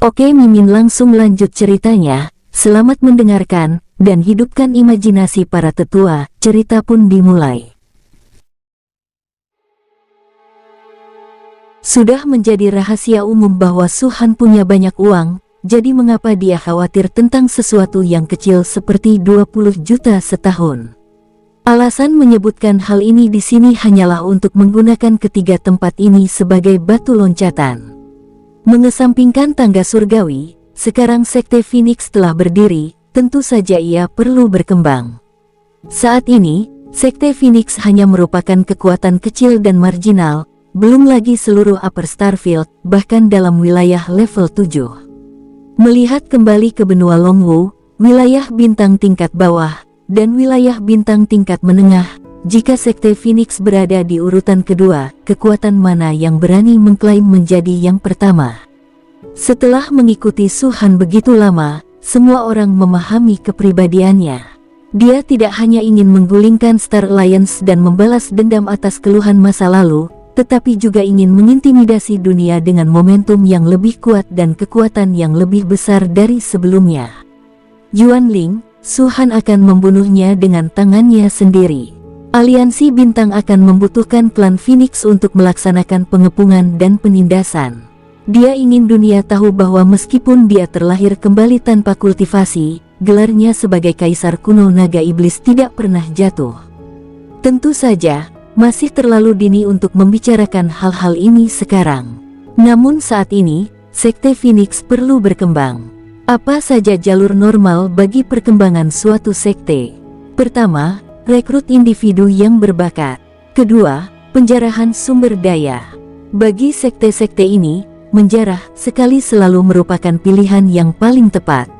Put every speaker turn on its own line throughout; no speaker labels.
Oke, Mimin langsung lanjut ceritanya. Selamat mendengarkan, dan hidupkan imajinasi para tetua. Cerita pun dimulai. Sudah menjadi rahasia umum bahwa Su-han punya banyak uang, jadi mengapa dia khawatir tentang sesuatu yang kecil seperti 20 juta setahun? Alasan menyebutkan hal ini di sini hanyalah untuk menggunakan ketiga tempat ini sebagai batu loncatan. Mengesampingkan tangga surgawi, sekarang Sekte Phoenix telah berdiri, tentu saja ia perlu berkembang. Saat ini, Sekte Phoenix hanya merupakan kekuatan kecil dan marginal, belum lagi seluruh Upper Starfield, bahkan dalam wilayah level 7. Melihat kembali ke benua Longwu, wilayah bintang tingkat bawah, dan wilayah bintang tingkat menengah, jika Sekte Phoenix berada di urutan kedua, kekuatan mana yang berani mengklaim menjadi yang pertama? Setelah mengikuti Su-han begitu lama, semua orang memahami kepribadiannya. Dia tidak hanya ingin menggulingkan Star Alliance dan membalas dendam atas keluhan masa lalu, tetapi juga ingin mengintimidasi dunia dengan momentum yang lebih kuat dan kekuatan yang lebih besar dari sebelumnya. Yuan Ling, Su-han akan membunuhnya dengan tangannya sendiri. Aliansi Bintang akan membutuhkan klan Phoenix untuk melaksanakan pengepungan dan penindasan. Dia ingin dunia tahu bahwa meskipun dia terlahir kembali tanpa kultivasi, gelarnya sebagai Kaisar Kuno Naga Iblis tidak pernah jatuh. Tentu saja, masih terlalu dini untuk membicarakan hal-hal ini sekarang. Namun saat ini, Sekte Phoenix perlu berkembang. Apa saja jalur normal bagi perkembangan suatu sekte? Pertama, rekrut individu yang berbakat. Kedua, penjarahan sumber daya. Bagi sekte-sekte ini, menjarah sekali selalu merupakan pilihan yang paling tepat.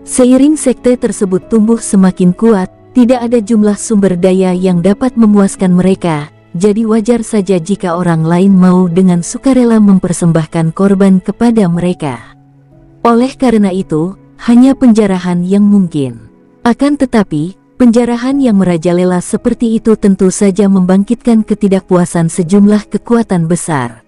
Seiring sekte tersebut tumbuh semakin kuat, tidak ada jumlah sumber daya yang dapat memuaskan mereka, jadi wajar saja jika orang lain mau dengan sukarela mempersembahkan korban kepada mereka. Oleh karena itu, hanya penjarahan yang mungkin. Akan tetapi, penjarahan yang merajalela seperti itu tentu saja membangkitkan ketidakpuasan sejumlah kekuatan besar.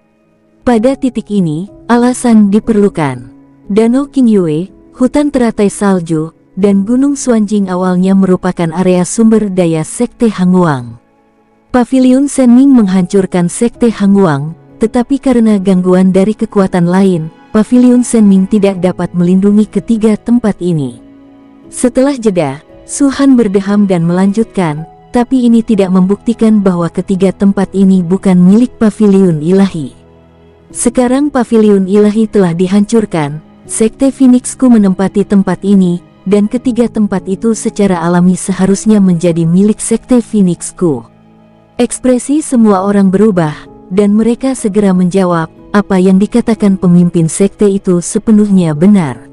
Pada titik ini, alasan diperlukan. Danau Qingyue, hutan teratai salju, dan Gunung Xuanjing awalnya merupakan area sumber daya Sekte Hanguang. Paviliun Senming menghancurkan Sekte Hanguang, tetapi karena gangguan dari kekuatan lain, Paviliun Senming tidak dapat melindungi ketiga tempat ini. Setelah jeda, Su-han berdeham dan melanjutkan, tapi ini tidak membuktikan bahwa ketiga tempat ini bukan milik Paviliun Ilahi. Sekarang Paviliun Ilahi telah dihancurkan, Sekte Phoenixku menempati tempat ini, dan ketiga tempat itu secara alami seharusnya menjadi milik Sekte Phoenixku. Ekspresi semua orang berubah, dan mereka segera menjawab, apa yang dikatakan pemimpin sekte itu sepenuhnya benar.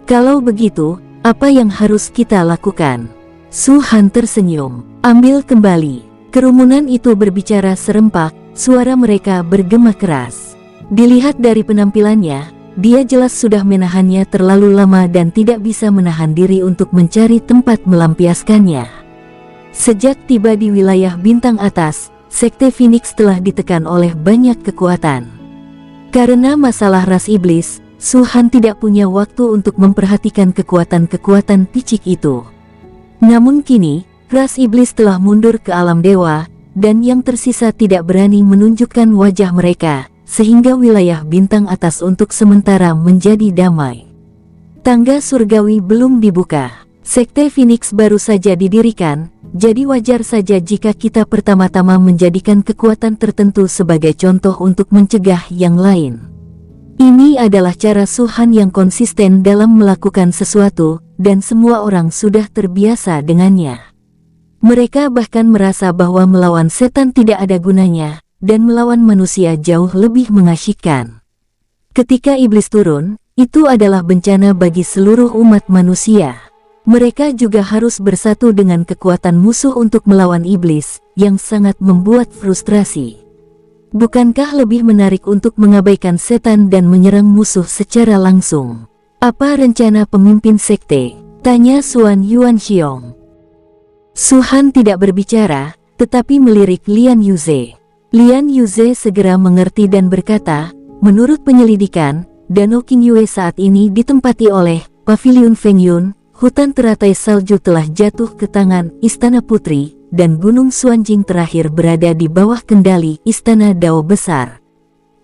Kalau begitu, apa yang harus kita lakukan? Su-han tersenyum. Ambil kembali. Kerumunan itu berbicara serempak, suara mereka bergema keras. Dilihat dari penampilannya, dia jelas sudah menahannya terlalu lama dan tidak bisa menahan diri untuk mencari tempat melampiaskannya. Sejak tiba di wilayah bintang atas, Sekte Phoenix telah ditekan oleh banyak kekuatan. Karena masalah ras iblis, Su-han tidak punya waktu untuk memperhatikan kekuatan-kekuatan picik itu. Namun kini, ras iblis telah mundur ke alam dewa, dan yang tersisa tidak berani menunjukkan wajah mereka, sehingga wilayah bintang atas untuk sementara menjadi damai. Tangga surgawi belum dibuka. Sekte Phoenix baru saja didirikan, jadi wajar saja jika kita pertama-tama menjadikan kekuatan tertentu sebagai contoh untuk mencegah yang lain. Ini adalah cara Su-han yang konsisten dalam melakukan sesuatu, dan semua orang sudah terbiasa dengannya. Mereka bahkan merasa bahwa melawan setan tidak ada gunanya, dan melawan manusia jauh lebih mengasyikkan. Ketika iblis turun, itu adalah bencana bagi seluruh umat manusia. Mereka juga harus bersatu dengan kekuatan musuh untuk melawan iblis, yang sangat membuat frustrasi. Bukankah lebih menarik untuk mengabaikan setan dan menyerang musuh secara langsung? Apa rencana pemimpin sekte? Tanya Xuan Yuanxiong. Su-han tidak berbicara, tetapi melirik Lian Yuze. Lian Yuze segera mengerti dan berkata, menurut penyelidikan, Danau Qingyue saat ini ditempati oleh Paviliun Fengyun, hutan teratai salju telah jatuh ke tangan Istana Putri, dan Gunung Suanjing terakhir berada di bawah kendali Istana Dao Besar.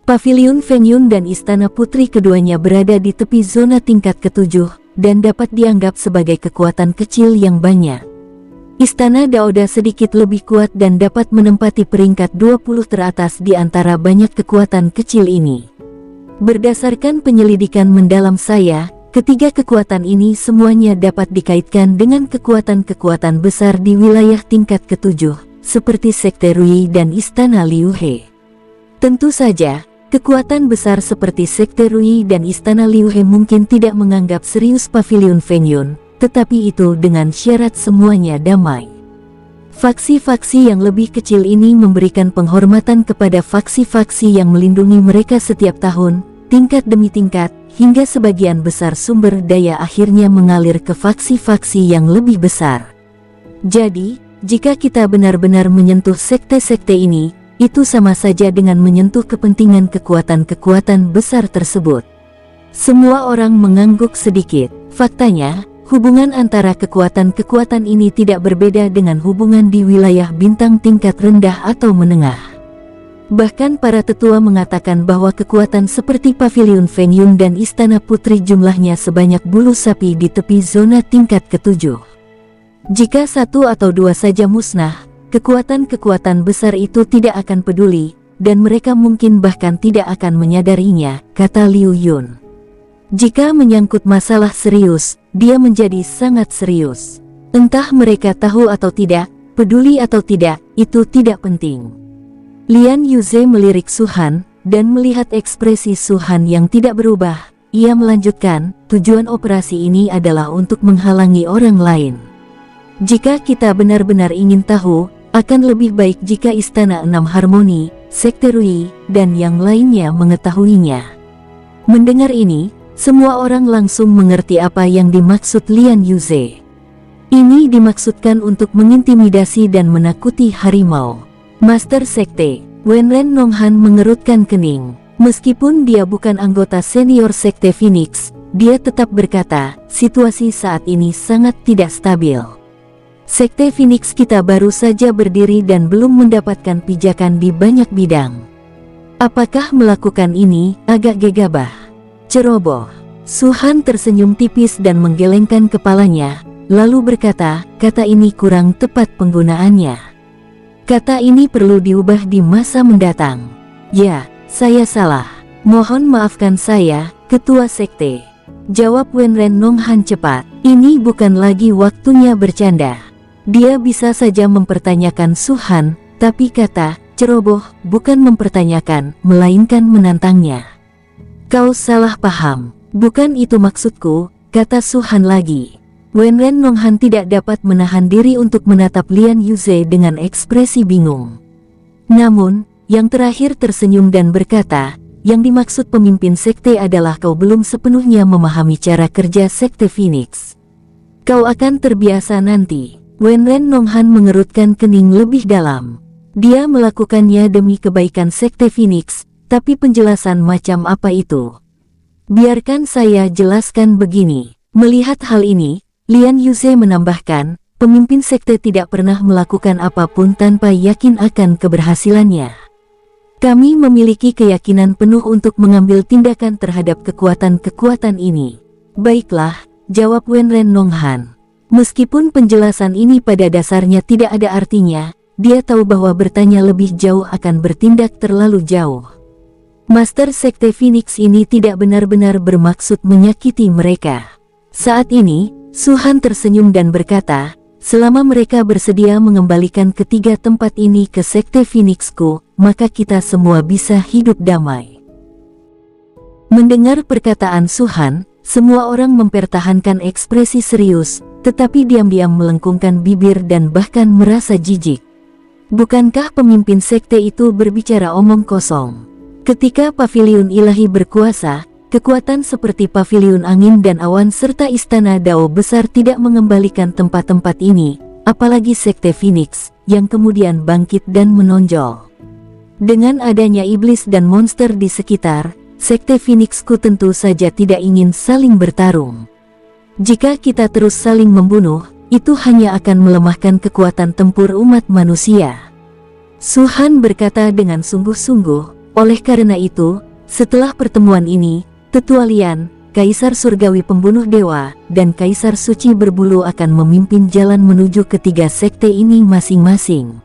Paviliun Fengyun dan Istana Putri keduanya berada di tepi zona tingkat ketujuh, dan dapat dianggap sebagai kekuatan kecil yang banyak. Istana Daoda sedikit lebih kuat dan dapat menempati peringkat 20 teratas di antara banyak kekuatan kecil ini. Berdasarkan penyelidikan mendalam saya, ketiga kekuatan ini semuanya dapat dikaitkan dengan kekuatan-kekuatan besar di wilayah tingkat ketujuh, seperti Sekte Rui dan Istana Liu He. Tentu saja, kekuatan besar seperti Sekte Rui dan Istana Liu He mungkin tidak menganggap serius Paviliun Fengyun, tetapi itu dengan syarat semuanya damai. Faksi-faksi yang lebih kecil ini memberikan penghormatan kepada faksi-faksi yang melindungi mereka setiap tahun, tingkat demi tingkat, hingga sebagian besar sumber daya akhirnya mengalir ke faksi-faksi yang lebih besar. Jadi, jika kita benar-benar menyentuh sekte-sekte ini, itu sama saja dengan menyentuh kepentingan kekuatan-kekuatan besar tersebut. Semua orang mengangguk sedikit. Faktanya, hubungan antara kekuatan-kekuatan ini tidak berbeda dengan hubungan di wilayah bintang tingkat rendah atau menengah. Bahkan para tetua mengatakan bahwa kekuatan seperti Paviliun Fengyun dan Istana Putri jumlahnya sebanyak bulu sapi di tepi zona tingkat ketujuh. Jika satu atau dua saja musnah, kekuatan-kekuatan besar itu tidak akan peduli, dan mereka mungkin bahkan tidak akan menyadarinya, kata Liu Yun. Jika menyangkut masalah serius, dia menjadi sangat serius. Entah mereka tahu atau tidak, peduli atau tidak, itu tidak penting. Lian Yuze melirik Su Han, dan melihat ekspresi Su Han yang tidak berubah, ia melanjutkan, tujuan operasi ini adalah untuk menghalangi orang lain. Jika kita benar-benar ingin tahu, akan lebih baik jika Istana Enam Harmoni, Sekte Rui, dan yang lainnya mengetahuinya. Mendengar ini, semua orang langsung mengerti apa yang dimaksud Lian Yuze. Ini dimaksudkan untuk mengintimidasi dan menakuti harimau. Master Sekte, Wenren Nonghan mengerutkan kening. Meskipun dia bukan anggota senior Sekte Phoenix, dia tetap berkata, situasi saat ini sangat tidak stabil. Sekte Phoenix kita baru saja berdiri dan belum mendapatkan pijakan di banyak bidang. Apakah melakukan ini agak gegabah? Ceroboh. Su Han tersenyum tipis dan menggelengkan kepalanya, lalu berkata, kata ini kurang tepat penggunaannya. Kata ini perlu diubah di masa mendatang. Ya, saya salah. Mohon maafkan saya, Ketua Sekte. Jawab Wenren Nonghan cepat. Ini bukan lagi waktunya bercanda. Dia bisa saja mempertanyakan Su Han, tapi kata, ceroboh, bukan mempertanyakan, melainkan menantangnya. Kau salah paham, bukan itu maksudku, kata Su Han lagi. Wenren Nonghan tidak dapat menahan diri untuk menatap Lian Yuze dengan ekspresi bingung. Namun, yang terakhir tersenyum dan berkata, yang dimaksud pemimpin sekte adalah kau belum sepenuhnya memahami cara kerja Sekte Phoenix. Kau akan terbiasa nanti. Wenren Nonghan mengerutkan kening lebih dalam. Dia melakukannya demi kebaikan Sekte Phoenix, tapi penjelasan macam apa itu? Biarkan saya jelaskan begini. Melihat hal ini, Lian Yuze menambahkan, pemimpin sekte tidak pernah melakukan apapun tanpa yakin akan keberhasilannya. Kami memiliki keyakinan penuh untuk mengambil tindakan terhadap kekuatan-kekuatan ini. Baiklah, jawab Wenren Nonghan. Meskipun penjelasan ini pada dasarnya tidak ada artinya, dia tahu bahwa bertanya lebih jauh akan bertindak terlalu jauh. Master Sekte Phoenix ini tidak benar-benar bermaksud menyakiti mereka. Saat ini, Su Han tersenyum dan berkata, selama mereka bersedia mengembalikan ketiga tempat ini ke Sekte Phoenixku, maka kita semua bisa hidup damai. Mendengar perkataan Su Han, semua orang mempertahankan ekspresi serius, tetapi diam-diam melengkungkan bibir dan bahkan merasa jijik. Bukankah pemimpin sekte itu berbicara omong kosong? Ketika Paviliun Ilahi berkuasa, kekuatan seperti Paviliun Angin dan Awan serta Istana Dao Besar tidak mengembalikan tempat-tempat ini, apalagi Sekte Phoenix, yang kemudian bangkit dan menonjol. Dengan adanya iblis dan monster di sekitar, Sekte Phoenixku tentu saja tidak ingin saling bertarung. Jika kita terus saling membunuh, itu hanya akan melemahkan kekuatan tempur umat manusia. Su Han berkata dengan sungguh-sungguh. Oleh karena itu, setelah pertemuan ini, Tetua Lian, Kaisar Surgawi Pembunuh Dewa, dan Kaisar Suci Berbulu akan memimpin jalan menuju ketiga sekte ini masing-masing.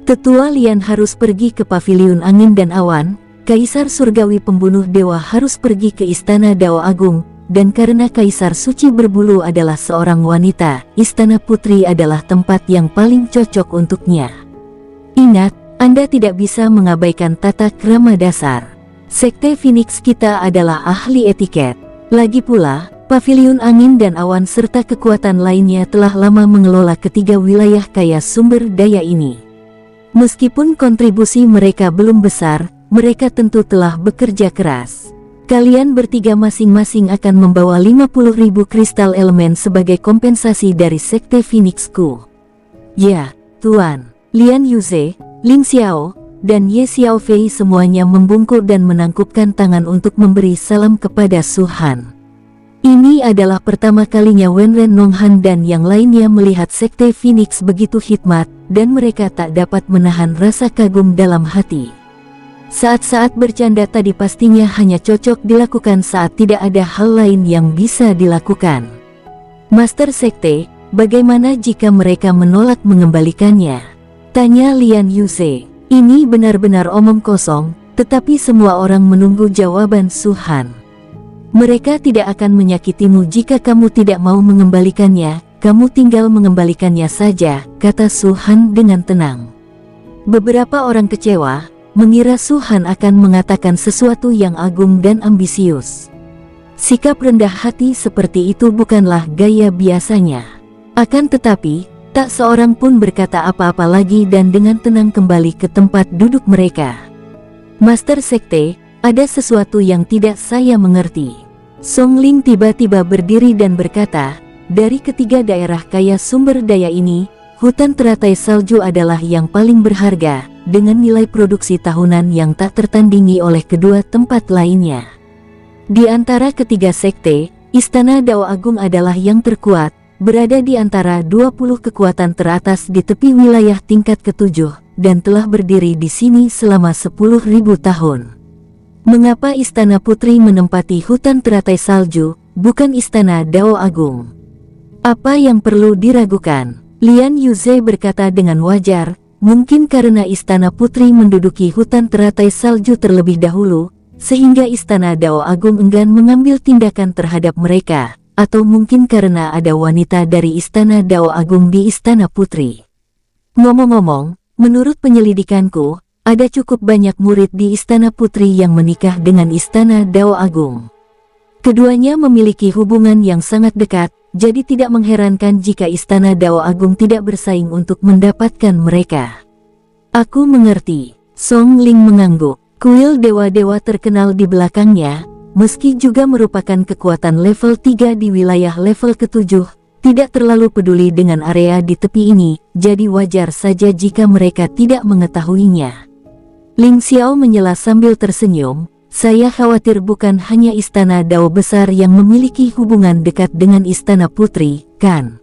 Tetua Lian harus pergi ke Paviliun Angin dan Awan, Kaisar Surgawi Pembunuh Dewa harus pergi ke Istana Dao Agung, dan karena Kaisar Suci Berbulu adalah seorang wanita, Istana Putri adalah tempat yang paling cocok untuknya. Ingat, Anda tidak bisa mengabaikan tata krama dasar. Sekte Phoenix kita adalah ahli etiket. Lagi pula, Paviliun Angin dan Awan serta kekuatan lainnya telah lama mengelola ketiga wilayah kaya sumber daya ini. Meskipun kontribusi mereka belum besar, mereka tentu telah bekerja keras. Kalian bertiga masing-masing akan membawa 50.000 kristal elemen sebagai kompensasi dari Sekte Phoenixku. Ya, Tuan. Lian Yuze, Ling Xiao, dan Ye Xiaofei semuanya membungkuk dan menangkupkan tangan untuk memberi salam kepada Su Han. Ini adalah pertama kalinya Wenren Nonghan dan yang lainnya melihat Sekte Phoenix begitu hikmat, dan mereka tak dapat menahan rasa kagum dalam hati. Saat-saat bercanda tadi pastinya hanya cocok dilakukan saat tidak ada hal lain yang bisa dilakukan. Master Sekte, bagaimana jika mereka menolak mengembalikannya? Tanya Lian Yuze. Ini benar-benar omong kosong, tetapi semua orang menunggu jawaban Su Han. Mereka tidak akan menyakitimu jika kamu tidak mau mengembalikannya, kamu tinggal mengembalikannya saja, kata Su Han dengan tenang. Beberapa orang kecewa, mengira Su Han akan mengatakan sesuatu yang agung dan ambisius. Sikap rendah hati seperti itu bukanlah gaya biasanya. Akan tetapi, tak seorang pun berkata apa-apa lagi dan dengan tenang kembali ke tempat duduk mereka. Master Sekte, ada sesuatu yang tidak saya mengerti. Song Ling tiba-tiba berdiri dan berkata, dari ketiga daerah kaya sumber daya ini, hutan teratai salju adalah yang paling berharga, dengan nilai produksi tahunan yang tak tertandingi oleh kedua tempat lainnya. Di antara ketiga sekte, Istana Dao Agung adalah yang terkuat, berada di antara 20 kekuatan teratas di tepi wilayah tingkat ke-7, dan telah berdiri di sini selama 10.000 tahun. Mengapa Istana Putri menempati hutan teratai salju, bukan Istana Dao Agung? Apa yang perlu diragukan? Lian Yuze berkata dengan wajar, mungkin karena Istana Putri menduduki hutan teratai salju terlebih dahulu, sehingga Istana Dao Agung enggan mengambil tindakan terhadap mereka. Atau mungkin karena ada wanita dari Istana Dao Agung di Istana Putri. Ngomong-ngomong, menurut penyelidikanku, ada cukup banyak murid di Istana Putri yang menikah dengan Istana Dao Agung. Keduanya memiliki hubungan yang sangat dekat, jadi tidak mengherankan jika Istana Dao Agung tidak bersaing untuk mendapatkan mereka. Aku mengerti, Song Ling mengangguk. Kuil dewa-dewa terkenal di belakangnya, meski juga merupakan kekuatan level 3 di wilayah level ke-7, tidak terlalu peduli dengan area di tepi ini, jadi wajar saja jika mereka tidak mengetahuinya. Ling Xiao menyela sambil tersenyum, saya khawatir bukan hanya Istana Dao besar yang memiliki hubungan dekat dengan Istana Putri, kan?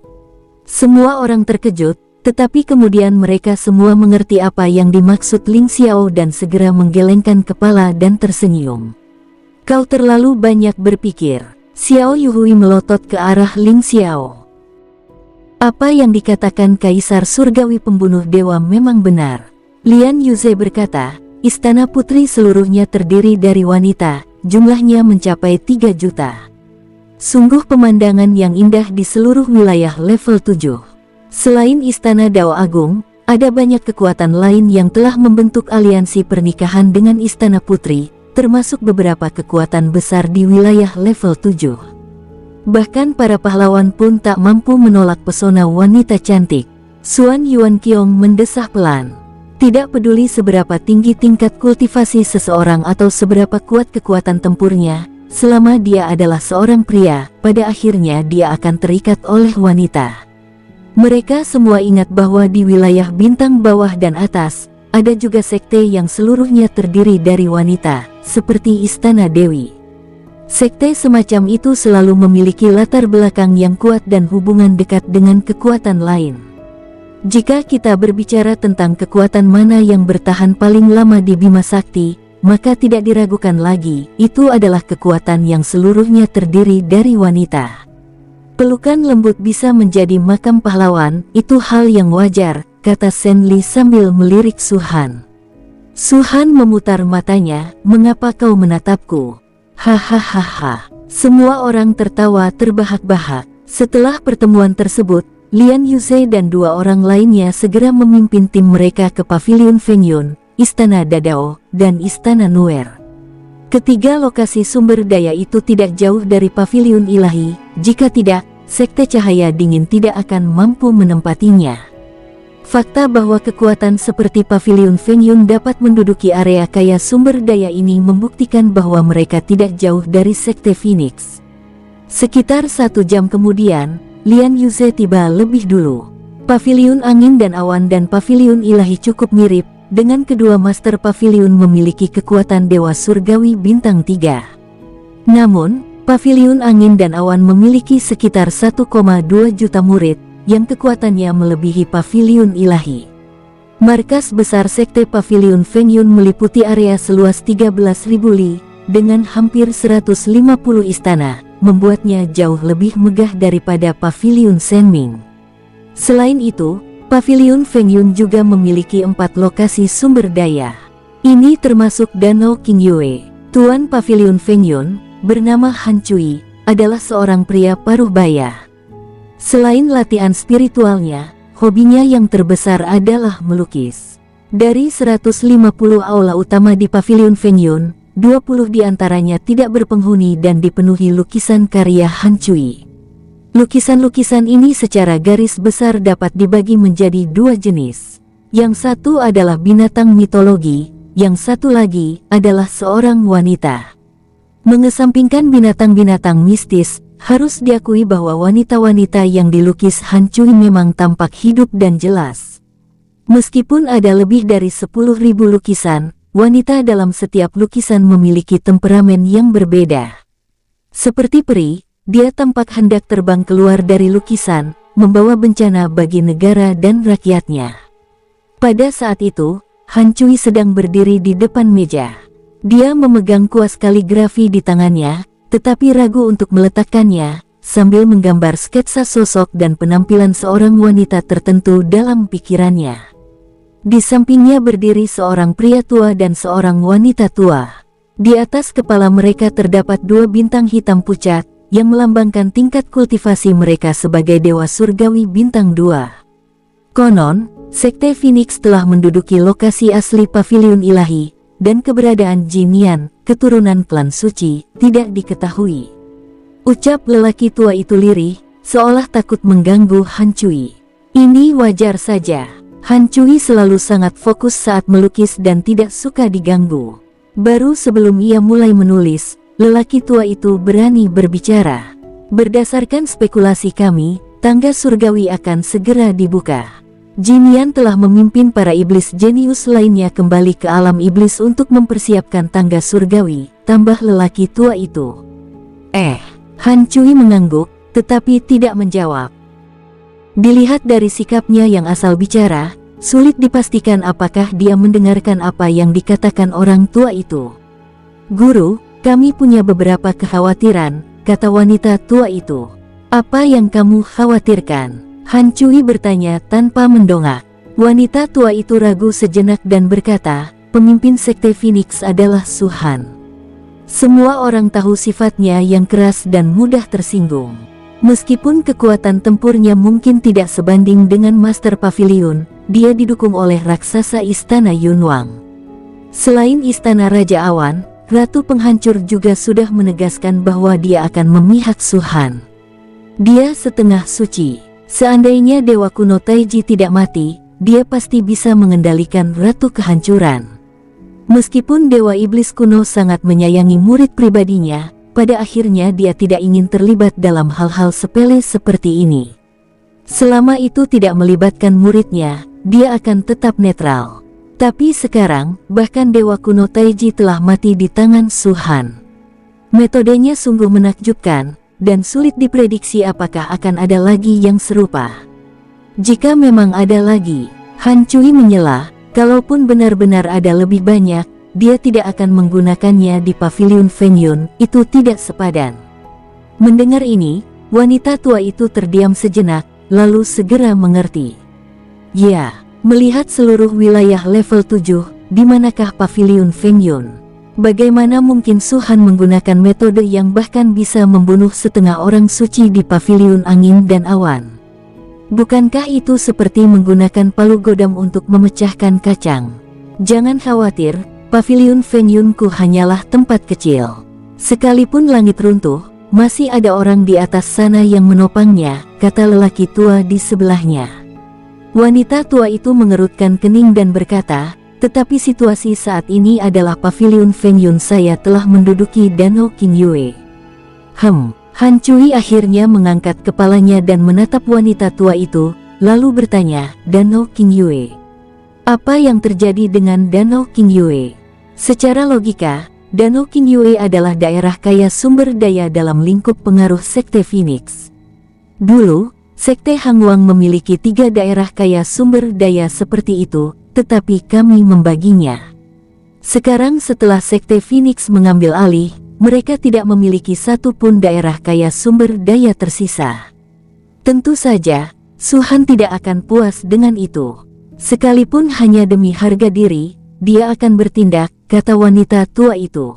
Semua orang terkejut, tetapi kemudian mereka semua mengerti apa yang dimaksud Ling Xiao dan segera menggelengkan kepala dan tersenyum. Kau terlalu banyak berpikir. Xiao Yuhui melotot ke arah Ling Xiao. Apa yang dikatakan Kaisar Surgawi Pembunuh Dewa memang benar. Lian Yuze berkata, Istana Putri seluruhnya terdiri dari wanita, jumlahnya mencapai 3 juta. Sungguh pemandangan yang indah di seluruh wilayah level 7. Selain Istana Dao Agung, ada banyak kekuatan lain yang telah membentuk aliansi pernikahan dengan Istana Putri, termasuk beberapa kekuatan besar di wilayah level 7. Bahkan para pahlawan pun tak mampu menolak pesona wanita cantik. Xuan Yuan Qiong mendesah pelan. Tidak peduli seberapa tinggi tingkat kultivasi seseorang atau seberapa kuat kekuatan tempurnya, selama dia adalah seorang pria, pada akhirnya dia akan terikat oleh wanita. Mereka semua ingat bahwa di wilayah bintang bawah dan atas, ada juga sekte yang seluruhnya terdiri dari wanita, seperti Istana Dewi. Sekte semacam itu selalu memiliki latar belakang yang kuat dan hubungan dekat dengan kekuatan lain. Jika kita berbicara tentang kekuatan mana yang bertahan paling lama di Bima Sakti, maka tidak diragukan lagi, itu adalah kekuatan yang seluruhnya terdiri dari wanita. Pelukan lembut bisa menjadi makam pahlawan, itu hal yang wajar, kata Senli sambil melirik Suhan. Suhan memutar matanya, mengapa kau menatapku? Hahaha. Semua orang tertawa terbahak-bahak. Setelah pertemuan tersebut, Lian Yuzhe dan dua orang lainnya segera memimpin tim mereka ke Paviliun Fengyun, Istana Dadao, dan Istana Nuer. Ketiga lokasi sumber daya itu tidak jauh dari Paviliun Ilahi, jika tidak, Sekte Cahaya Dingin tidak akan mampu menempatinya. Fakta bahwa kekuatan seperti Paviliun Fengyun dapat menduduki area kaya sumber daya ini membuktikan bahwa mereka tidak jauh dari Sekte Phoenix. Sekitar 1 jam kemudian, Lian Yuzhe tiba lebih dulu. Paviliun Angin dan Awan dan Paviliun Ilahi cukup mirip, dengan kedua Master Paviliun memiliki kekuatan Dewa Surgawi Bintang 3. Namun, Paviliun Angin dan Awan memiliki sekitar 1,2 juta murid, yang kekuatannya melebihi Paviliun Ilahi. Markas besar Sekte Paviliun Fengyun meliputi area seluas 13.000 li, dengan hampir 150 istana, membuatnya jauh lebih megah daripada Paviliun Senming. Selain itu, Paviliun Fengyun juga memiliki 4 lokasi sumber daya. Ini termasuk Danau Qingyue. Tuan Paviliun Fengyun, bernama Han Cui, adalah seorang pria paruh baya. Selain latihan spiritualnya, hobinya yang terbesar adalah melukis. Dari 150 aula utama di Paviliun Fengyun, 20 diantaranya tidak berpenghuni dan dipenuhi lukisan karya Han Cui. Lukisan-lukisan ini secara garis besar dapat dibagi menjadi 2 jenis. Yang satu adalah binatang mitologi, yang satu lagi adalah seorang wanita. Mengesampingkan binatang-binatang mistis, harus diakui bahwa wanita-wanita yang dilukis Han Cui memang tampak hidup dan jelas. Meskipun ada lebih dari 10.000 lukisan, wanita dalam setiap lukisan memiliki temperamen yang berbeda. Seperti peri, dia tampak hendak terbang keluar dari lukisan, membawa bencana bagi negara dan rakyatnya. Pada saat itu, Han Cui sedang berdiri di depan meja. Dia memegang kuas kaligrafi di tangannya, tetapi ragu untuk meletakkannya, sambil menggambar sketsa sosok dan penampilan seorang wanita tertentu dalam pikirannya. Di sampingnya berdiri seorang pria tua dan seorang wanita tua. Di atas kepala mereka terdapat 2 bintang hitam pucat, yang melambangkan tingkat kultivasi mereka sebagai Dewa Surgawi Bintang 2. Konon, Sekte Phoenix telah menduduki lokasi asli Paviliun Ilahi, dan keberadaan Jinian, keturunan klan suci, tidak diketahui. Ucap lelaki tua itu lirih, seolah takut mengganggu Han Cui. Ini wajar saja. Han Cui selalu sangat fokus saat melukis dan tidak suka diganggu. Baru sebelum ia mulai menulis, lelaki tua itu berani berbicara. Berdasarkan spekulasi kami, tangga surgawi akan segera dibuka. Jinian telah memimpin para iblis jenius lainnya kembali ke alam iblis untuk mempersiapkan tangga surgawi, tambah lelaki tua itu. Han Cui mengangguk, tetapi tidak menjawab. Dilihat dari sikapnya yang asal bicara, sulit dipastikan apakah dia mendengarkan apa yang dikatakan orang tua itu. Guru, kami punya beberapa kekhawatiran, kata wanita tua itu. Apa yang kamu khawatirkan? Han Cui bertanya tanpa mendongak. Wanita tua itu ragu sejenak dan berkata, pemimpin Sekte Phoenix adalah Suhan. Semua orang tahu sifatnya yang keras dan mudah tersinggung. Meskipun kekuatan tempurnya mungkin tidak sebanding dengan Master Paviliun, dia didukung oleh raksasa Istana Yunwang. Selain Istana Raja Awan, Ratu Penghancur juga sudah menegaskan bahwa dia akan memihak Suhan. Dia setengah suci. Seandainya Dewa Kuno Taiji tidak mati, dia pasti bisa mengendalikan Ratu Kehancuran. Meskipun Dewa Iblis Kuno sangat menyayangi murid pribadinya, pada akhirnya dia tidak ingin terlibat dalam hal-hal sepele seperti ini. Selama itu tidak melibatkan muridnya, dia akan tetap netral. Tapi sekarang, bahkan dewa kuno Taiji telah mati di tangan Su Han. Metodenya sungguh menakjubkan, dan sulit diprediksi apakah akan ada lagi yang serupa. Jika memang ada lagi, Han Cui menyela, kalaupun benar-benar ada lebih banyak, dia tidak akan menggunakannya di pavilion Fengyun, itu tidak sepadan. Mendengar ini, wanita tua itu terdiam sejenak, lalu segera mengerti. Ya, melihat seluruh wilayah level 7, di manakah pavilion Fengyun? Bagaimana mungkin Su Han menggunakan metode yang bahkan bisa membunuh setengah orang suci di pavilion angin dan awan? Bukankah itu seperti menggunakan palu godam untuk memecahkan kacang? Jangan khawatir, pavilion Fengyunku hanyalah tempat kecil. Sekalipun langit runtuh, masih ada orang di atas sana yang menopangnya, kata lelaki tua di sebelahnya. Wanita tua itu mengerutkan kening dan berkata, tetapi situasi saat ini adalah pavilion Fengyun, saya telah menduduki Danau Qingyue. Han Cui akhirnya mengangkat kepalanya dan menatap wanita tua itu, lalu bertanya, Danau Qingyue. Apa yang terjadi dengan Danau Qingyue? Secara logika, Danau Qingyue adalah daerah kaya sumber daya dalam lingkup pengaruh Sekte Phoenix. Dulu, Sekte Hangwang memiliki 3 daerah kaya sumber daya seperti itu, tetapi kami membaginya. Sekarang setelah Sekte Phoenix mengambil alih, mereka tidak memiliki satu pun daerah kaya sumber daya tersisa. Tentu saja, Su Han tidak akan puas dengan itu. Sekalipun hanya demi harga diri, dia akan bertindak, kata wanita tua itu.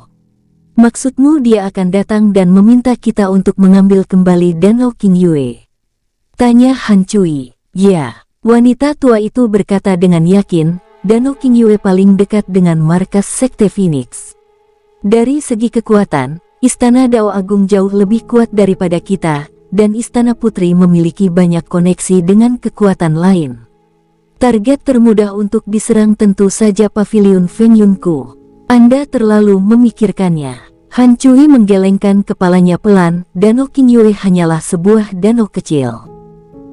Maksudmu dia akan datang dan meminta kita untuk mengambil kembali Danau Qingyue? Tanya Han Cui. Ya. Wanita tua itu berkata dengan yakin, Danau Qingyue paling dekat dengan markas Sekte Phoenix. Dari segi kekuatan, Istana Dao Agung jauh lebih kuat daripada kita, dan Istana Putri memiliki banyak koneksi dengan kekuatan lain. Target termudah untuk diserang tentu saja pavilion Fengyunku. Anda terlalu memikirkannya. Han Cui menggelengkan kepalanya pelan, Danau Qingyue hanyalah sebuah danau kecil.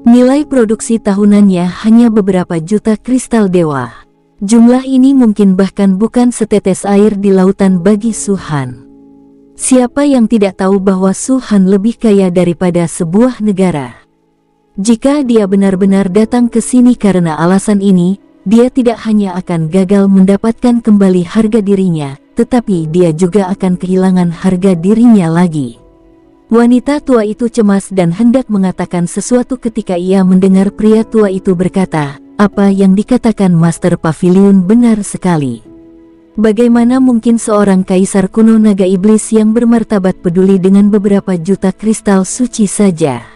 Nilai produksi tahunannya hanya beberapa juta kristal dewa. Jumlah ini mungkin bahkan bukan setetes air di lautan bagi Su Han. Siapa yang tidak tahu bahwa Su Han lebih kaya daripada sebuah negara? Jika dia benar-benar datang ke sini karena alasan ini, dia tidak hanya akan gagal mendapatkan kembali harga dirinya, tetapi dia juga akan kehilangan harga dirinya lagi. Wanita tua itu cemas dan hendak mengatakan sesuatu ketika ia mendengar pria tua itu berkata, apa yang dikatakan Master Pavilion benar sekali. Bagaimana mungkin seorang kaisar kuno naga iblis yang bermartabat peduli dengan beberapa juta kristal suci saja?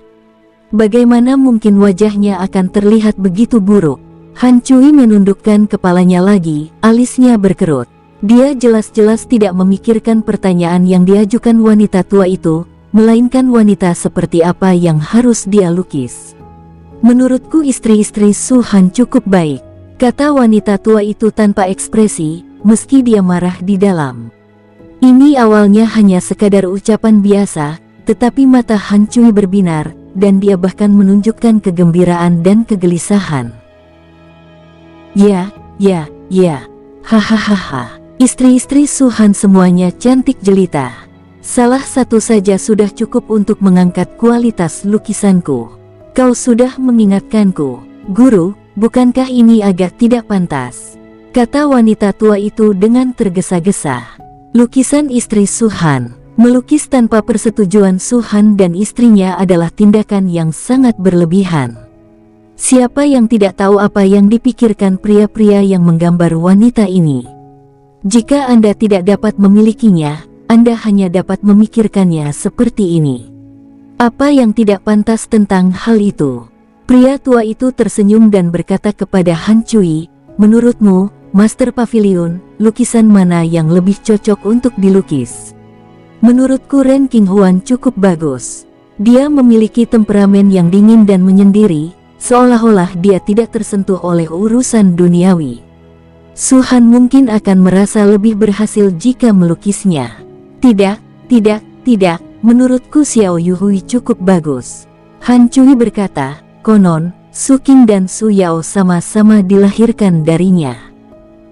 Bagaimana mungkin wajahnya akan terlihat begitu buruk? Han Cui menundukkan kepalanya lagi, alisnya berkerut. Dia jelas-jelas tidak memikirkan pertanyaan yang diajukan wanita tua itu, melainkan wanita seperti apa yang harus dia lukis. Menurutku istri-istri Su Han cukup baik, kata wanita tua itu tanpa ekspresi, meski dia marah di dalam. Ini awalnya hanya sekadar ucapan biasa, tetapi mata Han Cui berbinar, dan dia bahkan menunjukkan kegembiraan dan kegelisahan. Ya, hahaha. Istri-istri Su Han semuanya cantik jelita. Salah satu saja sudah cukup untuk mengangkat kualitas lukisanku. Kau sudah mengingatkanku, Guru, bukankah ini agak tidak pantas? Kata wanita tua itu dengan tergesa-gesa. Lukisan istri Su Han, melukis tanpa persetujuan Su Han dan istrinya adalah tindakan yang sangat berlebihan. Siapa yang tidak tahu apa yang dipikirkan pria-pria yang menggambar wanita ini? Jika Anda tidak dapat memilikinya, Anda hanya dapat memikirkannya seperti ini. Apa yang tidak pantas tentang hal itu? Pria tua itu tersenyum dan berkata kepada Han Cui, menurutmu, Master Pavilion, lukisan mana yang lebih cocok untuk dilukis? Menurutku Ren Qinghuan cukup bagus. Dia memiliki temperamen yang dingin dan menyendiri, seolah-olah dia tidak tersentuh oleh urusan duniawi. Su Han mungkin akan merasa lebih berhasil jika melukisnya. Tidak, menurutku Xiao Yuhui cukup bagus. Han Cui berkata, konon, Su Qing dan Su Yao sama-sama dilahirkan darinya.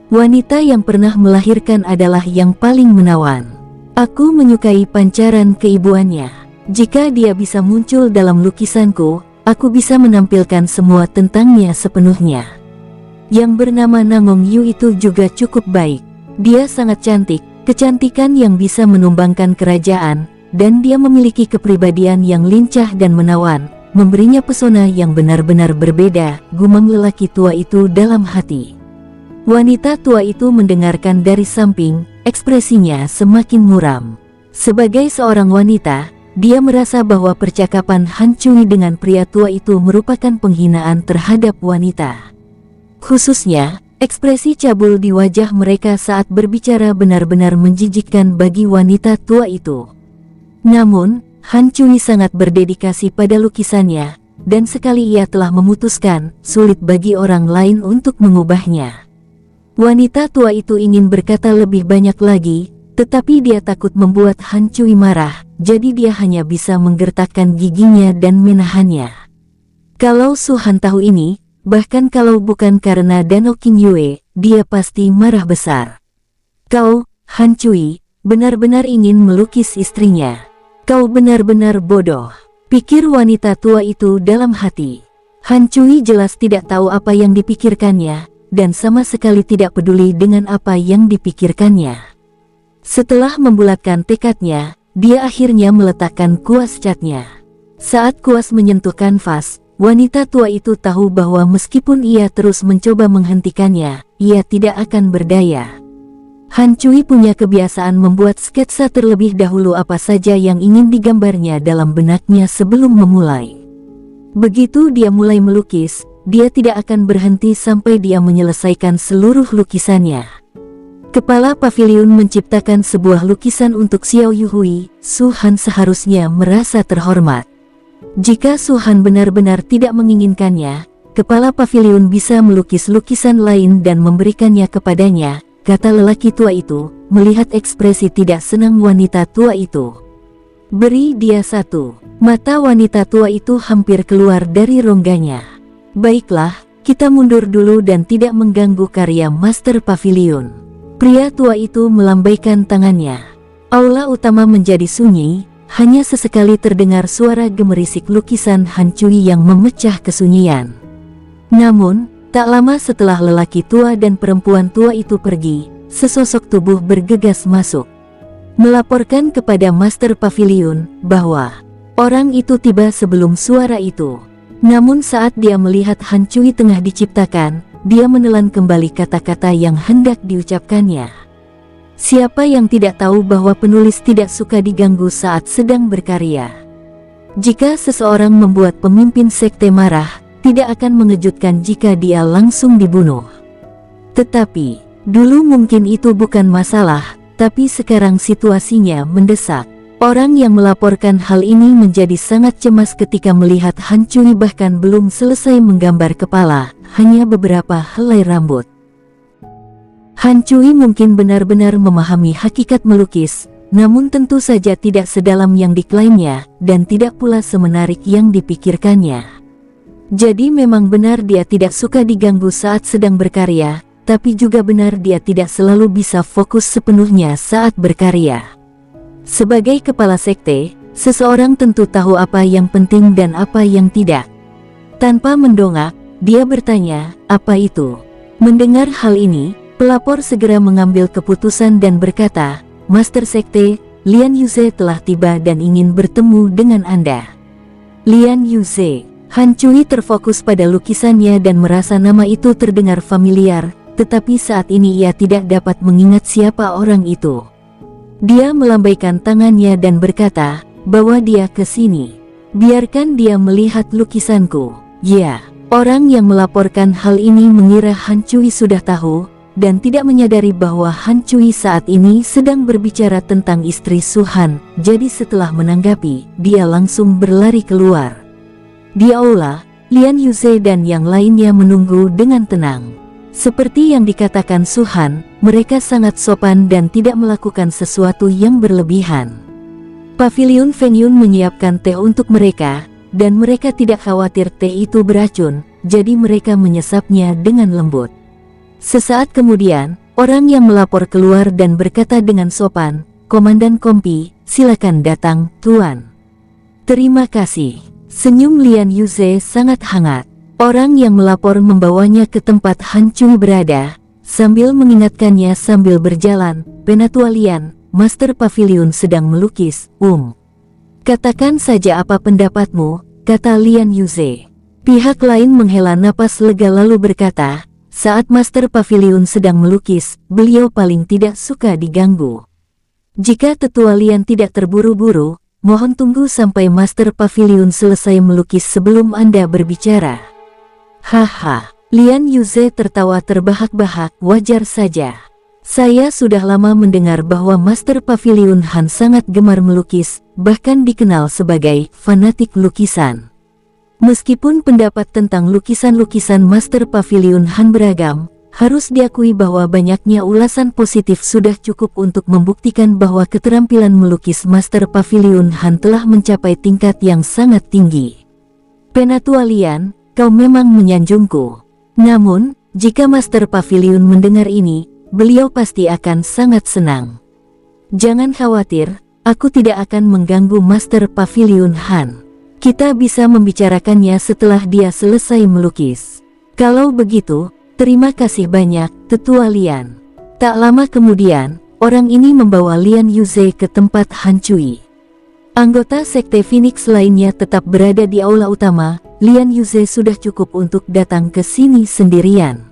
Wanita yang pernah melahirkan adalah yang paling menawan. Aku menyukai pancaran keibuannya. Jika dia bisa muncul dalam lukisanku, aku bisa menampilkan semua tentangnya sepenuhnya. Yang bernama Nangong Yu itu juga cukup baik. Dia sangat cantik, kecantikan yang bisa menumbangkan kerajaan, dan dia memiliki kepribadian yang lincah dan menawan, memberinya pesona yang benar-benar berbeda, gumam lelaki tua itu dalam hati. Wanita tua itu mendengarkan dari samping, ekspresinya semakin muram. Sebagai seorang wanita, dia merasa bahwa percakapan Han Cui dengan pria tua itu merupakan penghinaan terhadap wanita. Khususnya, ekspresi cabul di wajah mereka saat berbicara benar-benar menjijikkan bagi wanita tua itu. Namun, Han Cui sangat berdedikasi pada lukisannya, dan sekali ia telah memutuskan, sulit bagi orang lain untuk mengubahnya. Wanita tua itu ingin berkata lebih banyak lagi, tetapi dia takut membuat Han Cui marah, jadi dia hanya bisa menggertakkan giginya dan menahannya. Kalau Su Han tahu ini, bahkan kalau bukan karena Danau King Yue, dia pasti marah besar. Kau, Han Cui, benar-benar ingin melukis istrinya. Kau benar-benar bodoh, pikir wanita tua itu dalam hati. Han Cui jelas tidak tahu apa yang dipikirkannya, dan sama sekali tidak peduli dengan apa yang dipikirkannya. Setelah membulatkan tekadnya, dia akhirnya meletakkan kuas catnya. Saat kuas menyentuh kanvas, wanita tua itu tahu bahwa meskipun ia terus mencoba menghentikannya, ia tidak akan berdaya. Han Cui punya kebiasaan membuat sketsa terlebih dahulu apa saja yang ingin digambarnya dalam benaknya sebelum memulai. Begitu dia mulai melukis, dia tidak akan berhenti sampai dia menyelesaikan seluruh lukisannya. Kepala paviliun menciptakan sebuah lukisan untuk Xiao Yuhui. Su Han seharusnya merasa terhormat. Jika Su Han benar-benar tidak menginginkannya, kepala paviliun bisa melukis lukisan lain dan memberikannya kepadanya, kata lelaki tua itu, melihat ekspresi tidak senang wanita tua itu. Beri dia satu. Mata wanita tua itu hampir keluar dari rongganya. Baiklah, kita mundur dulu dan tidak mengganggu karya Master Pavilion. Pria tua itu melambaikan tangannya. Aula utama menjadi sunyi, hanya sesekali terdengar suara gemerisik lukisan Han Cui yang memecah kesunyian. Namun, tak lama setelah lelaki tua dan perempuan tua itu pergi, sesosok tubuh bergegas masuk, melaporkan kepada Master Pavilion bahwa orang itu tiba sebelum suara itu. Namun saat dia melihat Han Cui tengah diciptakan, dia menelan kembali kata-kata yang hendak diucapkannya. Siapa yang tidak tahu bahwa penulis tidak suka diganggu saat sedang berkarya? Jika seseorang membuat pemimpin sekte marah, tidak akan mengejutkan jika dia langsung dibunuh. Tetapi, dulu mungkin itu bukan masalah, tapi sekarang situasinya mendesak. Orang yang melaporkan hal ini menjadi sangat cemas ketika melihat Han Cui bahkan belum selesai menggambar kepala, hanya beberapa helai rambut. Han Cui mungkin benar-benar memahami hakikat melukis, namun tentu saja tidak sedalam yang diklaimnya, dan tidak pula semenarik yang dipikirkannya. Jadi memang benar dia tidak suka diganggu saat sedang berkarya, tapi juga benar dia tidak selalu bisa fokus sepenuhnya saat berkarya. Sebagai kepala sekte, seseorang tentu tahu apa yang penting dan apa yang tidak. Tanpa mendongak, dia bertanya, "Apa itu?" Mendengar hal ini, pelapor segera mengambil keputusan dan berkata, "Master Sekte, Lian Yuze telah tiba dan ingin bertemu dengan Anda." Lian Yuze. Han Cui terfokus pada lukisannya dan merasa nama itu terdengar familiar, tetapi saat ini ia tidak dapat mengingat siapa orang itu. Dia melambaikan tangannya dan berkata, "Bawa dia ke sini. Biarkan dia melihat lukisanku." Ya, orang yang melaporkan hal ini mengira Han Cui sudah tahu, dan tidak menyadari bahwa Han Cui saat ini sedang berbicara tentang istri Su Han. Jadi setelah menanggapi, dia langsung berlari keluar. Di aula, Lian Yuze dan yang lainnya menunggu dengan tenang. Seperti yang dikatakan Su Han, mereka sangat sopan dan tidak melakukan sesuatu yang berlebihan. Paviliun Feng Yun menyiapkan teh untuk mereka, dan mereka tidak khawatir teh itu beracun, jadi mereka menyesapnya dengan lembut. Sesaat kemudian, orang yang melapor keluar dan berkata dengan sopan, "Komandan Kompi, silakan datang, Tuan." "Terima kasih." Senyum Lian Yuze sangat hangat. Orang yang melapor membawanya ke tempat Han Cui berada, sambil mengingatkannya sambil berjalan, "Penatua Lian, Master Pavilion sedang melukis, Katakan saja apa pendapatmu," kata Lian Yuze. Pihak lain menghela napas lega lalu berkata, "Saat Master Pavilion sedang melukis, beliau paling tidak suka diganggu. Jika Tetua Lian tidak terburu-buru, mohon tunggu sampai Master Pavilion selesai melukis sebelum Anda berbicara." Haha, Lian Yuze tertawa terbahak-bahak. "Wajar saja. Saya sudah lama mendengar bahwa Master Pavilion Han sangat gemar melukis, bahkan dikenal sebagai fanatik lukisan. Meskipun pendapat tentang lukisan-lukisan Master Pavilion Han beragam, harus diakui bahwa banyaknya ulasan positif sudah cukup untuk membuktikan bahwa keterampilan melukis Master Pavilion Han telah mencapai tingkat yang sangat tinggi. Penatua Lian, kau memang menyanjungku. Namun, jika Master Pavilion mendengar ini, beliau pasti akan sangat senang. Jangan khawatir, aku tidak akan mengganggu Master Pavilion Han. Kita bisa membicarakannya setelah dia selesai melukis. Kalau begitu, terima kasih banyak, Tetua Lian." Tak lama kemudian, orang ini membawa Lian Yuze ke tempat Han Cui. Anggota Sekte Phoenix lainnya tetap berada di aula utama. Lian Yuze sudah cukup untuk datang ke sini sendirian.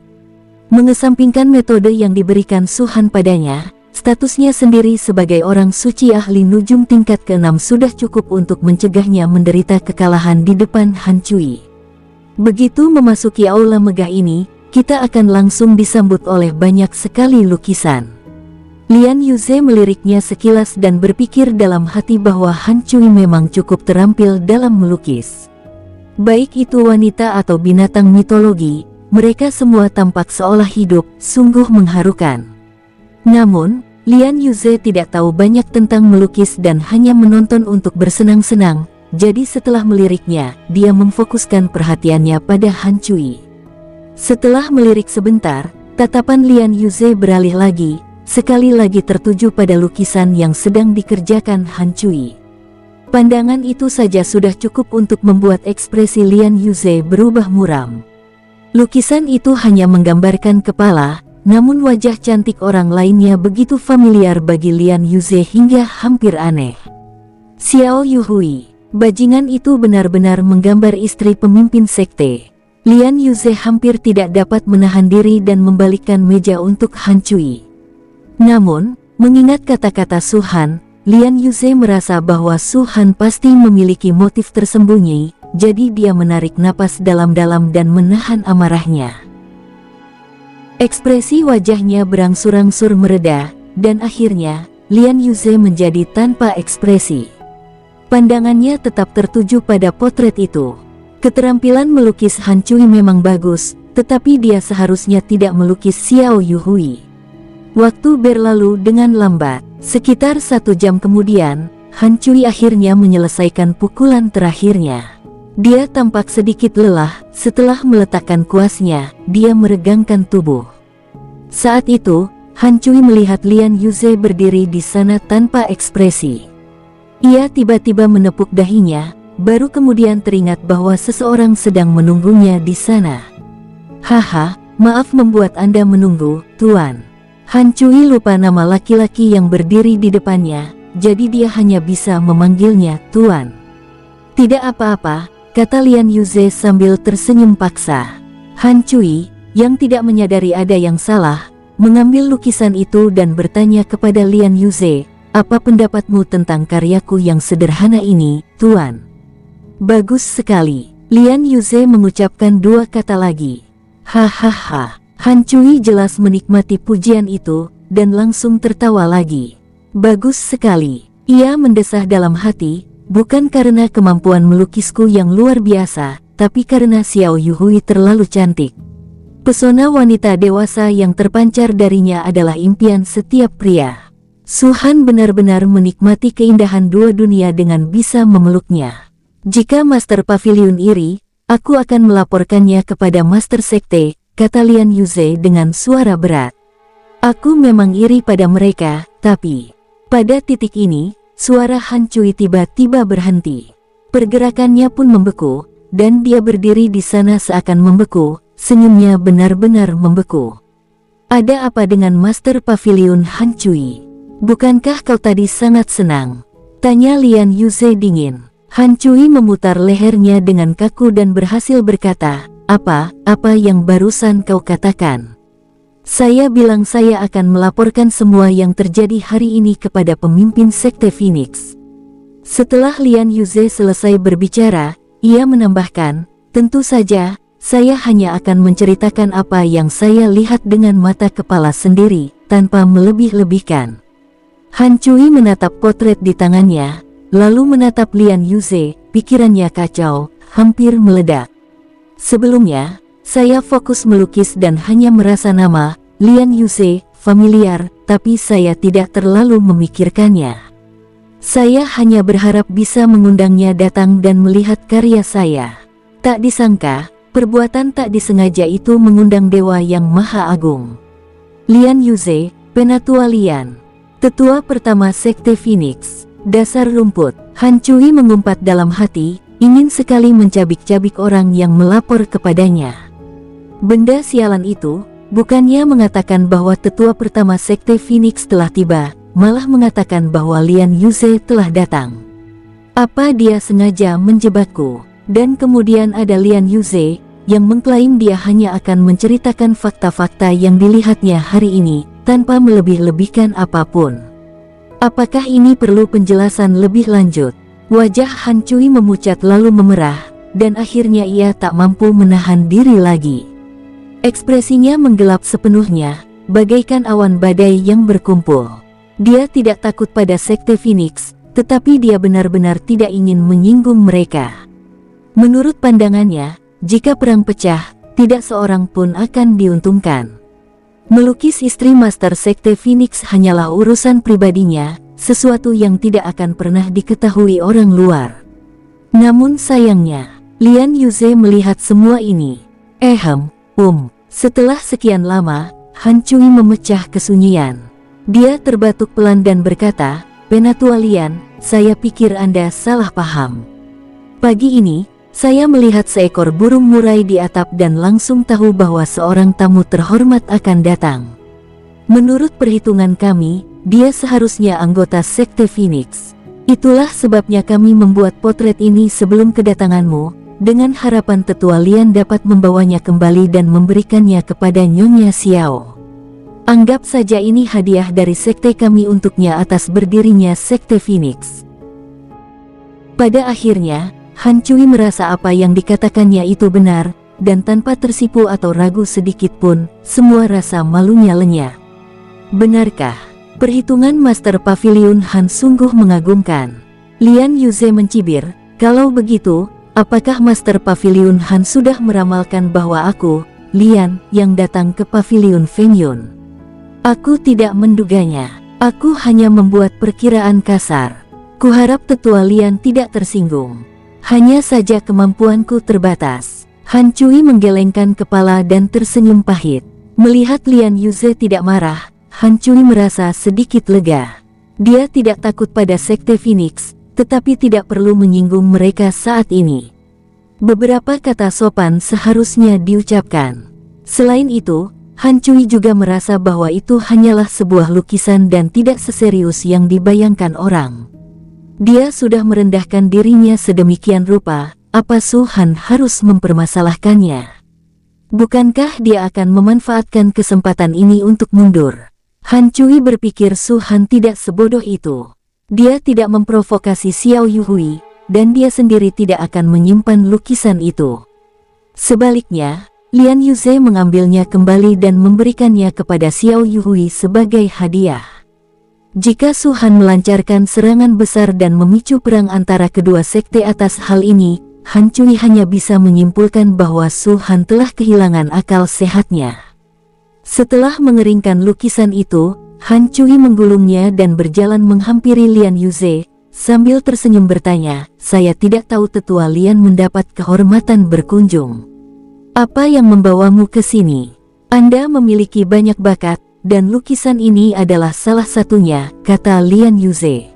Mengesampingkan metode yang diberikan Suhan padanya, statusnya sendiri sebagai orang suci ahli nujum tingkat ke-6 sudah cukup untuk mencegahnya menderita kekalahan di depan Han Cui. Begitu memasuki aula megah ini, kita akan langsung disambut oleh banyak sekali lukisan. Lian Yuze meliriknya sekilas dan berpikir dalam hati bahwa Han Cui memang cukup terampil dalam melukis. Baik itu wanita atau binatang mitologi, mereka semua tampak seolah hidup, sungguh mengharukan. Namun, Lian Yuze tidak tahu banyak tentang melukis dan hanya menonton untuk bersenang-senang, jadi setelah meliriknya, dia memfokuskan perhatiannya pada Han Cui. Setelah melirik sebentar, tatapan Lian Yuze beralih lagi, sekali lagi tertuju pada lukisan yang sedang dikerjakan Han Cui. Pandangan itu saja sudah cukup untuk membuat ekspresi Lian Yuze berubah muram. Lukisan itu hanya menggambarkan kepala, namun wajah cantik orang lainnya begitu familiar bagi Lian Yuze hingga hampir aneh. Xiao Yuhui, bajingan itu benar-benar menggambar istri pemimpin sekte. Lian Yuze hampir tidak dapat menahan diri dan membalikkan meja untuk Han Cui. Namun, mengingat kata-kata Suhan, Lian Yuze merasa bahwa Suhan pasti memiliki motif tersembunyi, jadi dia menarik napas dalam-dalam dan menahan amarahnya. Ekspresi wajahnya berangsur-angsur mereda, dan akhirnya, Lian Yuze menjadi tanpa ekspresi. Pandangannya tetap tertuju pada potret itu. Keterampilan melukis Han Cui memang bagus, tetapi dia seharusnya tidak melukis Xiao Yuhui. Waktu berlalu dengan lambat. Sekitar 1 jam kemudian, Han Cui akhirnya menyelesaikan pukulan terakhirnya. Dia tampak sedikit lelah, setelah meletakkan kuasnya, dia meregangkan tubuh. Saat itu, Han Cui melihat Lian Yuze berdiri di sana tanpa ekspresi. Ia tiba-tiba menepuk dahinya, baru kemudian teringat bahwa seseorang sedang menunggunya di sana. "Haha, maaf membuat Anda menunggu, Tuan." Han Cui lupa nama laki-laki yang berdiri di depannya, jadi dia hanya bisa memanggilnya Tuan. "Tidak apa-apa," kata Lian Yuze sambil tersenyum paksa. Han Cui, yang tidak menyadari ada yang salah, mengambil lukisan itu dan bertanya kepada Lian Yuze, "Apa pendapatmu tentang karyaku yang sederhana ini, Tuan?" "Bagus sekali." Lian Yuze mengucapkan 2 kata lagi. Hahaha. Han Cui jelas menikmati pujian itu, dan langsung tertawa lagi. "Bagus sekali." Ia mendesah dalam hati, "Bukan karena kemampuan melukisku yang luar biasa, tapi karena Xiao Yuhui terlalu cantik." Pesona wanita dewasa yang terpancar darinya adalah impian setiap pria. Suhan benar-benar menikmati keindahan 2 dunia dengan bisa memeluknya. "Jika Master Pavilion iri, aku akan melaporkannya kepada Master Sekte," kata Lian Yuze dengan suara berat. Aku memang iri pada mereka, tapi... Pada titik ini, suara Han Cui tiba-tiba berhenti. Pergerakannya pun membeku, dan dia berdiri di sana seakan membeku, senyumnya benar-benar membeku. Ada apa dengan Master Pavilion Han Cui? Bukankah kau tadi sangat senang? Tanya Lian Yuze dingin. Han Cui memutar lehernya dengan kaku dan berhasil berkata, apa yang barusan kau katakan? Saya bilang saya akan melaporkan semua yang terjadi hari ini kepada pemimpin Sekte Phoenix. Setelah Lian Yuze selesai berbicara, ia menambahkan, tentu saja, saya hanya akan menceritakan apa yang saya lihat dengan mata kepala sendiri, tanpa melebih-lebihkan. Han Cui menatap potret di tangannya, lalu menatap Lian Yuze, pikirannya kacau, hampir meledak. Sebelumnya, saya fokus melukis dan hanya merasa nama Lian Yuze familiar, tapi saya tidak terlalu memikirkannya. Saya hanya berharap bisa mengundangnya datang dan melihat karya saya. Tak disangka, perbuatan tak disengaja itu mengundang dewa yang maha agung. Lian Yuze, Penatua Lian, tetua pertama Sekte Phoenix, dasar rumput. Han Cui mengumpat dalam hati, ingin sekali mencabik-cabik orang yang melapor kepadanya. Benda sialan itu, bukannya mengatakan bahwa tetua pertama Sekte Phoenix telah tiba, malah mengatakan bahwa Lian Yuze telah datang. Apa dia sengaja menjebakku? Dan kemudian ada Lian Yuze, yang mengklaim dia hanya akan menceritakan fakta-fakta yang dilihatnya hari ini, tanpa melebih-lebihkan apapun. Apakah ini perlu penjelasan lebih lanjut? Wajah Han Cui memucat lalu memerah, dan akhirnya ia tak mampu menahan diri lagi. Ekspresinya menggelap sepenuhnya, bagaikan awan badai yang berkumpul. Dia tidak takut pada Sekte Phoenix, tetapi dia benar-benar tidak ingin menyinggung mereka. Menurut pandangannya, jika perang pecah, tidak seorang pun akan diuntungkan. Melukis istri Master Sekte Phoenix hanyalah urusan pribadinya, sesuatu yang tidak akan pernah diketahui orang luar. Namun sayangnya, Lian Yuze melihat semua ini. Setelah sekian lama, Han Cui memecah kesunyian. Dia terbatuk pelan dan berkata, Penatua Lian, saya pikir Anda salah paham. Pagi ini, saya melihat seekor burung murai di atap dan langsung tahu bahwa seorang tamu terhormat akan datang. Menurut perhitungan kami, dia seharusnya anggota Sekte Phoenix. Itulah sebabnya kami membuat potret ini sebelum kedatanganmu, dengan harapan tetua Lian dapat membawanya kembali dan memberikannya kepada Nyonya Xiao. Anggap saja ini hadiah dari sekte kami untuknya atas berdirinya Sekte Phoenix. Pada akhirnya, Han Cui merasa apa yang dikatakannya itu benar, dan tanpa tersipu atau ragu sedikit pun, semua rasa malunya lenyap. Benarkah? Perhitungan Master Pavilion Han sungguh mengagumkan. Lian Yuze mencibir, kalau begitu, apakah Master Pavilion Han sudah meramalkan bahwa aku, Lian, yang datang ke Pavilion Fengyun? Aku tidak menduganya. Aku hanya membuat perkiraan kasar. Kuharap tetua Lian tidak tersinggung. Hanya saja kemampuanku terbatas. Han Cui menggelengkan kepala dan tersenyum pahit. Melihat Lian Yuze tidak marah, Han Cui merasa sedikit lega. Dia tidak takut pada Sekte Phoenix, tetapi tidak perlu menyinggung mereka saat ini. Beberapa kata sopan seharusnya diucapkan. Selain itu, Han Cui juga merasa bahwa itu hanyalah sebuah lukisan dan tidak seserius yang dibayangkan orang. Dia sudah merendahkan dirinya sedemikian rupa, apa Su Han harus mempermasalahkannya? Bukankah dia akan memanfaatkan kesempatan ini untuk mundur? Han Cui berpikir Su Han tidak sebodoh itu. Dia tidak memprovokasi Xiao Yuhui, dan dia sendiri tidak akan menyimpan lukisan itu. Sebaliknya, Lian Yuze mengambilnya kembali dan memberikannya kepada Xiao Yuhui sebagai hadiah. Jika Su Han melancarkan serangan besar dan memicu perang antara kedua sekte atas hal ini, Han Cui hanya bisa menyimpulkan bahwa Su Han telah kehilangan akal sehatnya. Setelah mengeringkan lukisan itu, Han Cui menggulungnya dan berjalan menghampiri Lian Yuze, sambil tersenyum bertanya, saya tidak tahu tetua Lian mendapat kehormatan berkunjung. Apa yang membawamu ke sini? Anda memiliki banyak bakat, dan lukisan ini adalah salah satunya, kata Lian Yuze.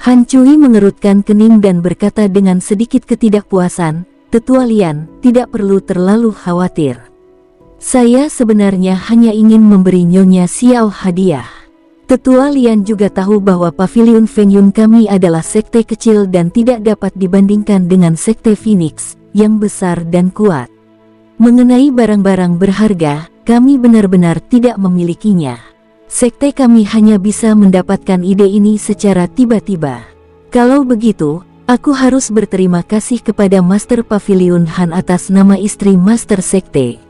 Han Cui mengerutkan kening dan berkata dengan sedikit ketidakpuasan, Tetua Lian, tidak perlu terlalu khawatir. Saya sebenarnya hanya ingin memberi Nyonya Xiao hadiah. Tetua Lian juga tahu bahwa Paviliun Fengyun kami adalah sekte kecil dan tidak dapat dibandingkan dengan sekte Phoenix, yang besar dan kuat. Mengenai barang-barang berharga, kami benar-benar tidak memilikinya. Sekte kami hanya bisa mendapatkan ide ini secara tiba-tiba. Kalau begitu, aku harus berterima kasih kepada Master Paviliun Han atas nama istri Master Sekte.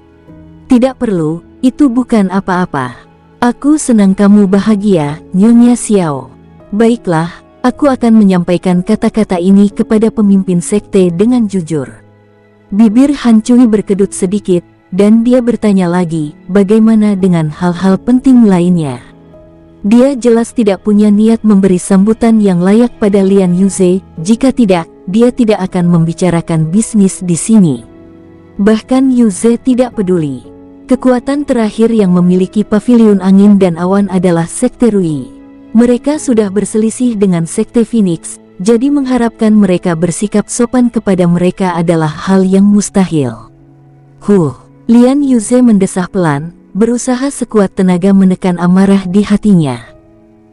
Tidak perlu, itu bukan apa-apa. Aku senang kamu bahagia, Nyonya Xiao. Baiklah, aku akan menyampaikan kata-kata ini kepada pemimpin sekte dengan jujur. Bibir Han Cui berkedut sedikit, dan dia bertanya lagi, bagaimana dengan hal-hal penting lainnya? Dia jelas tidak punya niat memberi sambutan yang layak pada Lian Yuze, jika tidak, dia tidak akan membicarakan bisnis di sini. Bahkan Yuze tidak peduli. Kekuatan terakhir yang memiliki Paviliun Angin dan Awan adalah Sekte Rui. Mereka sudah berselisih dengan Sekte Phoenix, jadi mengharapkan mereka bersikap sopan kepada mereka adalah hal yang mustahil. Lian Yuze mendesah pelan, berusaha sekuat tenaga menekan amarah di hatinya.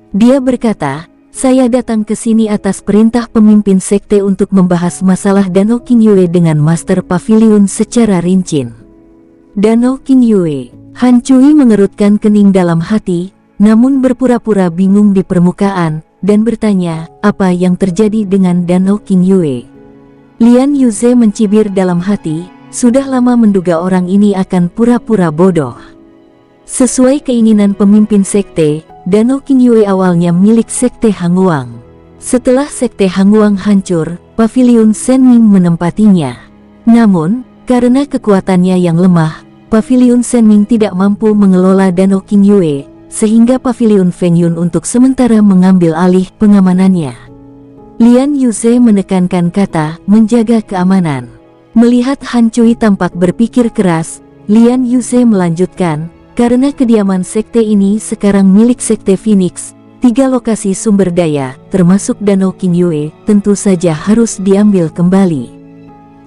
Dia berkata, saya datang ke sini atas perintah pemimpin sekte untuk membahas masalah Danau Qingyue dengan Master Paviliun secara rinci. Danau Qingyue. Han Cui mengerutkan kening dalam hati, namun berpura-pura bingung di permukaan, dan bertanya, apa yang terjadi dengan Danau Qingyue? Lian Yuze mencibir dalam hati, sudah lama menduga orang ini akan pura-pura bodoh. Sesuai keinginan pemimpin sekte, Danau Qingyue awalnya milik sekte Hanguang. Setelah sekte Hanguang hancur, Paviliun Senming menempatinya. Namun, karena kekuatannya yang lemah, Paviliun Senming tidak mampu mengelola Danau Qingyue, sehingga Paviliun Fengyun untuk sementara mengambil alih pengamanannya. Lian Yuze menekankan kata, menjaga keamanan. Melihat Han Cui tampak berpikir keras, Lian Yuze melanjutkan, karena kediaman sekte ini sekarang milik sekte Phoenix, 3 lokasi sumber daya, termasuk Danau Qingyue, tentu saja harus diambil kembali.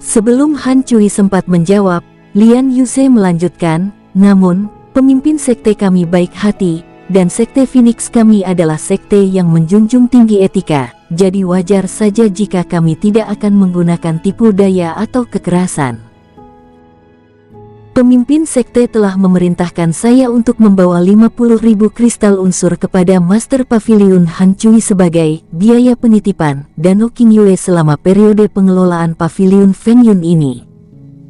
Sebelum Han Cui sempat menjawab, Lian Yuze melanjutkan, namun, pemimpin sekte kami baik hati, dan sekte Phoenix kami adalah sekte yang menjunjung tinggi etika, jadi wajar saja jika kami tidak akan menggunakan tipu daya atau kekerasan. Pemimpin sekte telah memerintahkan saya untuk membawa 50.000 kristal unsur kepada Master Paviliun Han Cui sebagai biaya penitipan Danau Qingyue selama periode pengelolaan Paviliun Fengyun ini.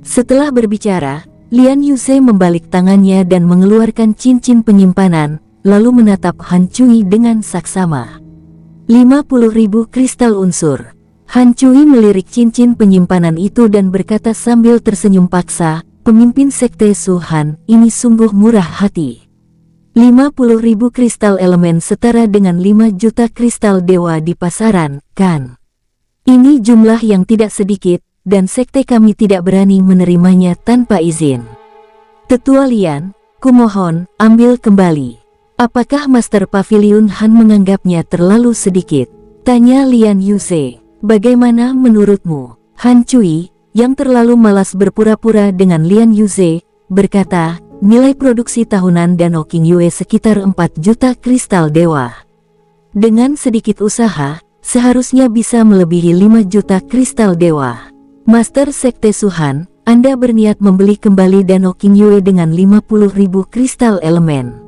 Setelah berbicara, Lian Yuze membalik tangannya dan mengeluarkan cincin penyimpanan, lalu menatap Han Cui dengan saksama. 50.000 kristal unsur. Han Cui melirik cincin penyimpanan itu dan berkata sambil tersenyum paksa, pemimpin sekte Suhan, ini sungguh murah hati. 50.000 kristal elemen setara dengan 5 juta kristal dewa di pasaran, kan? Ini jumlah yang tidak sedikit, dan sekte kami tidak berani menerimanya tanpa izin. Tetua Lian, kumohon, ambil kembali. Apakah Master Paviliun Han menganggapnya terlalu sedikit? Tanya Lian Yuze. Bagaimana menurutmu? Han Cui, yang terlalu malas berpura-pura dengan Lian Yuze, berkata, nilai produksi tahunan Danau Qingyue sekitar 4 juta kristal dewa. Dengan sedikit usaha, seharusnya bisa melebihi 5 juta kristal dewa. Master Sekte Suhan, Anda berniat membeli kembali Danau Qingyue dengan 50.000 kristal elemen.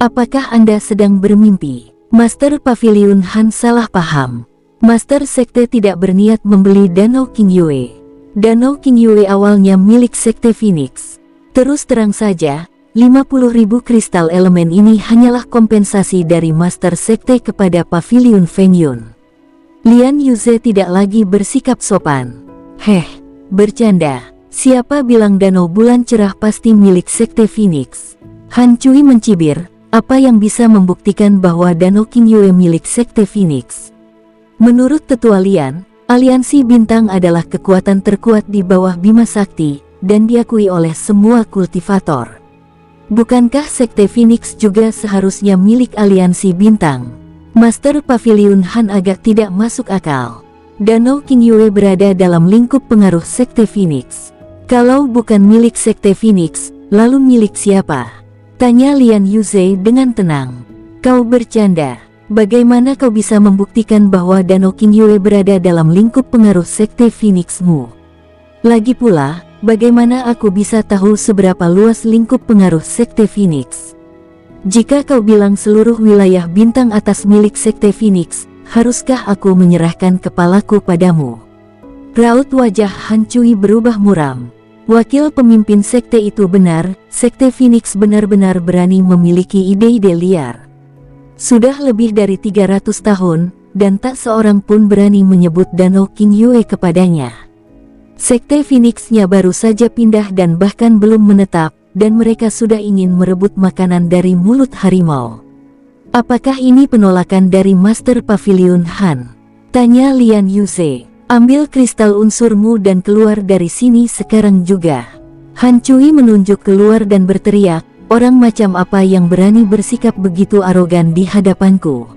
Apakah Anda sedang bermimpi? Master Paviliun Han salah paham. Master Sekte tidak berniat membeli Danau Qingyue. Danau Qingyue awalnya milik Sekte Phoenix. Terus terang saja, 50.000 kristal elemen ini hanyalah kompensasi dari Master Sekte kepada Paviliun Fengyun. Lian Yuze tidak lagi bersikap sopan. Bercanda. Siapa bilang danau bulan cerah pasti milik Sekte Phoenix? Han Cui mencibir, apa yang bisa membuktikan bahwa Danau Qingyue milik Sekte Phoenix? Menurut Tetua Lian, Aliansi Bintang adalah kekuatan terkuat di bawah Bima Sakti, dan diakui oleh semua kultivator. Bukankah Sekte Phoenix juga seharusnya milik aliansi bintang? Master Pavilion Han agak tidak masuk akal. Danau Qingyue berada dalam lingkup pengaruh Sekte Phoenix. Kalau bukan milik Sekte Phoenix, lalu milik siapa? Tanya Lian Yuze dengan tenang. Kau bercanda. Bagaimana kau bisa membuktikan bahwa Danau Qingyue berada dalam lingkup pengaruh Sekte Phoenixmu? Lagi pula, bagaimana aku bisa tahu seberapa luas lingkup pengaruh Sekte Phoenix? Jika kau bilang seluruh wilayah bintang atas milik Sekte Phoenix, haruskah aku menyerahkan kepalaku padamu? Raut wajah Han Cui berubah muram. Wakil pemimpin sekte itu benar, Sekte Phoenix benar-benar berani memiliki ide-ide liar. Sudah lebih dari 300 tahun, dan tak seorang pun berani menyebut Danau Qingyue kepadanya. Sekte Phoenix-nya baru saja pindah dan bahkan belum menetap, dan mereka sudah ingin merebut makanan dari mulut harimau. Apakah ini penolakan dari Master Pavilion Han? Tanya Lian Yuze. Ambil kristal unsurmu dan keluar dari sini sekarang juga. Han Cui menunjuk keluar dan berteriak, orang macam apa yang berani bersikap begitu arogan di hadapanku?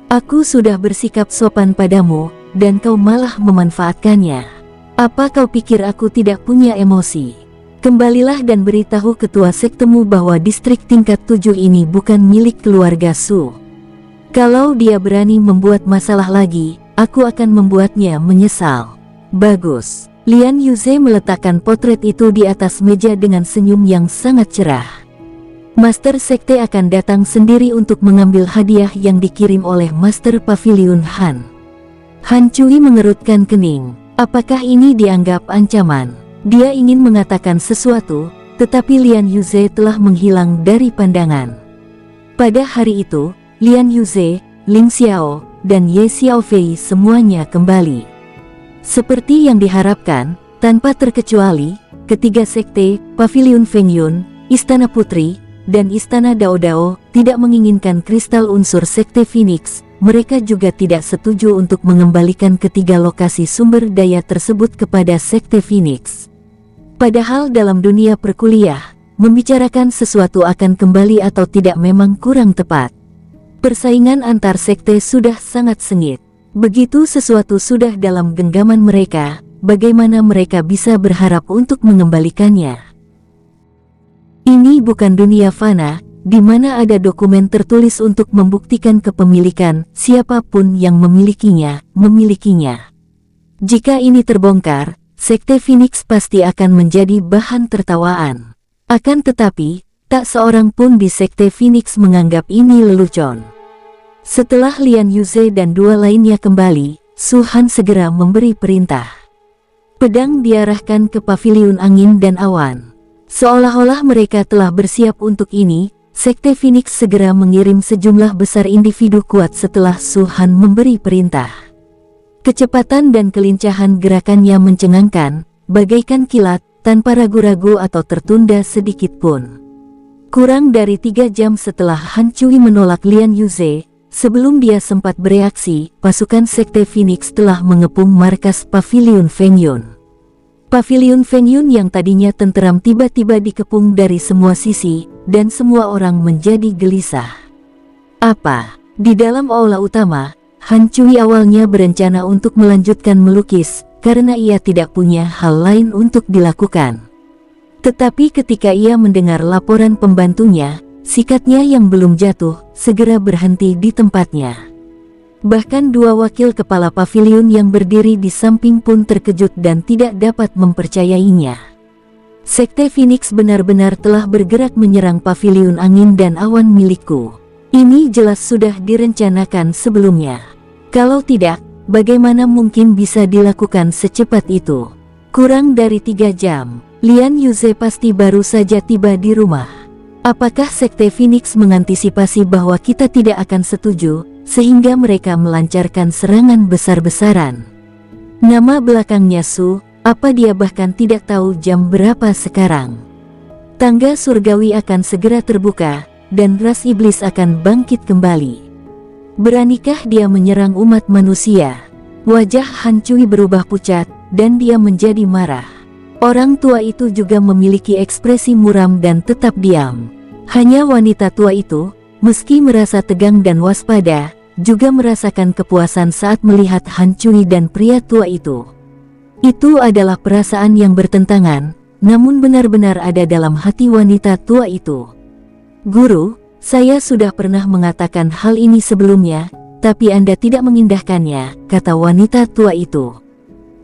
Aku sudah bersikap sopan padamu, dan kau malah memanfaatkannya. Apa kau pikir aku tidak punya emosi? Kembalilah dan beritahu ketua sektemu bahwa distrik tingkat 7 ini bukan milik keluarga Su. Kalau dia berani membuat masalah lagi, aku akan membuatnya menyesal. Bagus. Lian Yuze meletakkan potret itu di atas meja dengan senyum yang sangat cerah. Master Sekte akan datang sendiri untuk mengambil hadiah yang dikirim oleh Master Pavilion Han. Han Cui mengerutkan kening. Apakah ini dianggap ancaman? Dia ingin mengatakan sesuatu, tetapi Lian Yuze telah menghilang dari pandangan. Pada hari itu, Lian Yuze, Ling Xiao, dan Ye Xiaofei semuanya kembali. Seperti yang diharapkan, tanpa terkecuali, ketiga sekte, Pavilion Fengyun, Istana Putri, dan Istana Dao Dao, tidak menginginkan kristal unsur Sekte Phoenix. Mereka juga tidak setuju untuk mengembalikan ketiga lokasi sumber daya tersebut kepada Sekte Phoenix. Padahal dalam dunia perkuliah, membicarakan sesuatu akan kembali atau tidak memang kurang tepat. Persaingan antar sekte sudah sangat sengit. Begitu sesuatu sudah dalam genggaman mereka, bagaimana mereka bisa berharap untuk mengembalikannya? Ini bukan dunia fana, di mana ada dokumen tertulis untuk membuktikan kepemilikan, siapapun yang memilikinya. Jika ini terbongkar, Sekte Phoenix pasti akan menjadi bahan tertawaan. Akan tetapi, tak seorang pun di Sekte Phoenix menganggap ini lelucon. Setelah Lian Yuze dan dua lainnya kembali, Su Han segera memberi perintah. Pedang diarahkan ke Pavilion Angin dan Awan. Seolah-olah mereka telah bersiap untuk ini. Sekte Phoenix segera mengirim sejumlah besar individu kuat setelah Su Han memberi perintah. Kecepatan dan kelincahan gerakannya mencengangkan, bagaikan kilat, tanpa ragu-ragu atau tertunda sedikit pun. Kurang dari 3 jam setelah Han Cui menolak Lian Yuze, sebelum dia sempat bereaksi, pasukan Sekte Phoenix telah mengepung markas Pavilion Fengyun. Pavilion Fengyun yang tadinya tenteram tiba-tiba dikepung dari semua sisi, dan semua orang menjadi gelisah. Apa? Di dalam aula utama, Han Cui awalnya berencana untuk melanjutkan melukis, karena ia tidak punya hal lain untuk dilakukan. Tetapi ketika ia mendengar laporan pembantunya, sikatnya yang belum jatuh, segera berhenti di tempatnya. Bahkan dua wakil kepala pavilion yang berdiri di samping pun terkejut dan tidak dapat mempercayainya. Sekte Phoenix benar-benar telah bergerak menyerang Pavilion Angin dan Awan milikku. Ini jelas sudah direncanakan sebelumnya. Kalau tidak, bagaimana mungkin bisa dilakukan secepat itu? Kurang dari 3 jam, Lian Yuze pasti baru saja tiba di rumah. Apakah Sekte Phoenix mengantisipasi bahwa kita tidak akan setuju, sehingga mereka melancarkan serangan besar-besaran? Nama belakangnya Su, apa dia bahkan tidak tahu jam berapa sekarang? Tangga surgawi akan segera terbuka, dan ras iblis akan bangkit kembali. Beranikah dia menyerang umat manusia? Wajah Han Cui berubah pucat, dan dia menjadi marah. Orang tua itu juga memiliki ekspresi muram dan tetap diam. Hanya wanita tua itu, meski merasa tegang dan waspada, juga merasakan kepuasan saat melihat Han Cui dan pria tua itu. Itu adalah perasaan yang bertentangan, namun benar-benar ada dalam hati wanita tua itu. Guru, saya sudah pernah mengatakan hal ini sebelumnya, tapi Anda tidak mengindahkannya, kata wanita tua itu.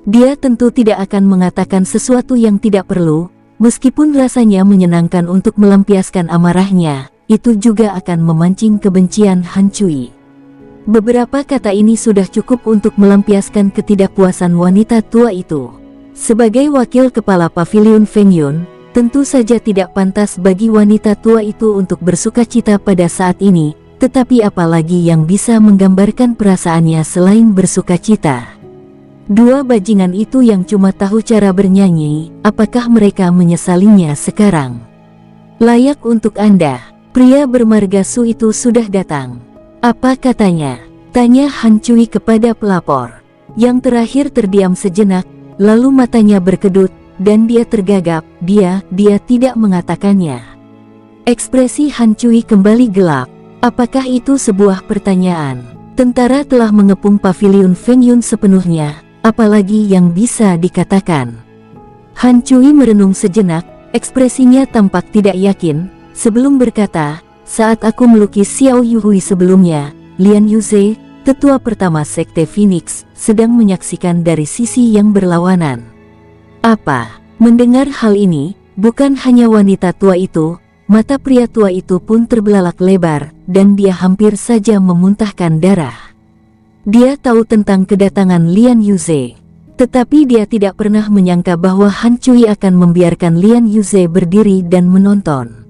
Dia tentu tidak akan mengatakan sesuatu yang tidak perlu, meskipun rasanya menyenangkan untuk melampiaskan amarahnya, itu juga akan memancing kebencian Han Cui. Beberapa kata ini sudah cukup untuk melampiaskan ketidakpuasan wanita tua itu. Sebagai wakil kepala paviliun Feng Yun, tentu saja tidak pantas bagi wanita tua itu untuk bersukacita pada saat ini, tetapi apalagi yang bisa menggambarkan perasaannya selain bersukacita. Dua bajingan itu yang cuma tahu cara bernyanyi, apakah mereka menyesalinya sekarang? Layak untuk Anda, pria bermarga Su itu sudah datang. Apa katanya? Tanya Han Cui kepada pelapor. Yang terakhir terdiam sejenak, lalu matanya berkedut, dan dia tergagap, dia tidak mengatakannya. Ekspresi Han Cui kembali gelap. Apakah itu sebuah pertanyaan? Tentara telah mengepung paviliun Feng Yun sepenuhnya. Apalagi yang bisa dikatakan? Han Cui merenung sejenak, ekspresinya tampak tidak yakin, sebelum berkata, saat aku melukis Xiao Yuhui sebelumnya, Lian Yuze, tetua pertama Sekte Phoenix, sedang menyaksikan dari sisi yang berlawanan. Apa? Mendengar hal ini, bukan hanya wanita tua itu, mata pria tua itu pun terbelalak lebar, dan dia hampir saja memuntahkan darah. Dia tahu tentang kedatangan Lian Yuze, tetapi dia tidak pernah menyangka bahwa Han Cui akan membiarkan Lian Yuze berdiri dan menonton.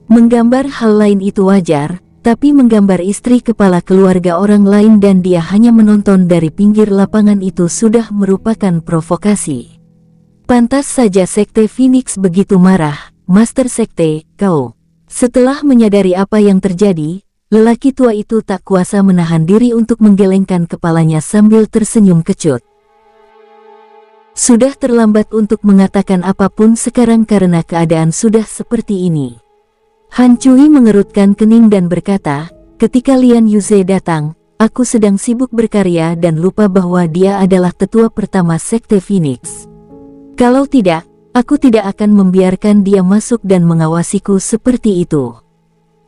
Menggambar hal lain itu wajar, tapi menggambar istri kepala keluarga orang lain dan dia hanya menonton dari pinggir lapangan itu sudah merupakan provokasi. Pantas saja Sekte Phoenix begitu marah, Master Sekte, kau. Setelah menyadari apa yang terjadi, lelaki tua itu tak kuasa menahan diri untuk menggelengkan kepalanya sambil tersenyum kecut. Sudah terlambat untuk mengatakan apapun sekarang karena keadaan sudah seperti ini. Han Cui mengerutkan kening dan berkata, ketika Lian Yuze datang, aku sedang sibuk berkarya dan lupa bahwa dia adalah tetua pertama Sekte Phoenix. Kalau tidak, aku tidak akan membiarkan dia masuk dan mengawasiku seperti itu.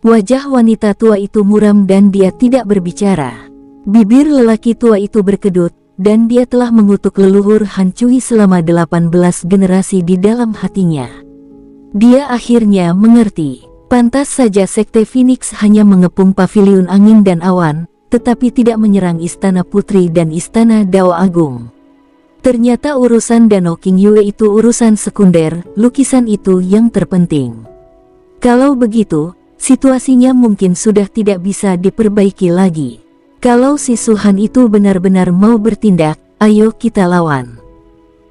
Wajah wanita tua itu muram dan dia tidak berbicara. Bibir lelaki tua itu berkedut, dan dia telah mengutuk leluhur Han Cui selama 18 generasi di dalam hatinya. Dia akhirnya mengerti. Pantas saja Sekte Phoenix hanya mengepung paviliun angin dan awan, tetapi tidak menyerang Istana Putri dan Istana Dao Agung. Ternyata urusan Danau King Yue itu urusan sekunder, lukisan itu yang terpenting. Kalau begitu, situasinya mungkin sudah tidak bisa diperbaiki lagi. Kalau si Suhan itu benar-benar mau bertindak, ayo kita lawan.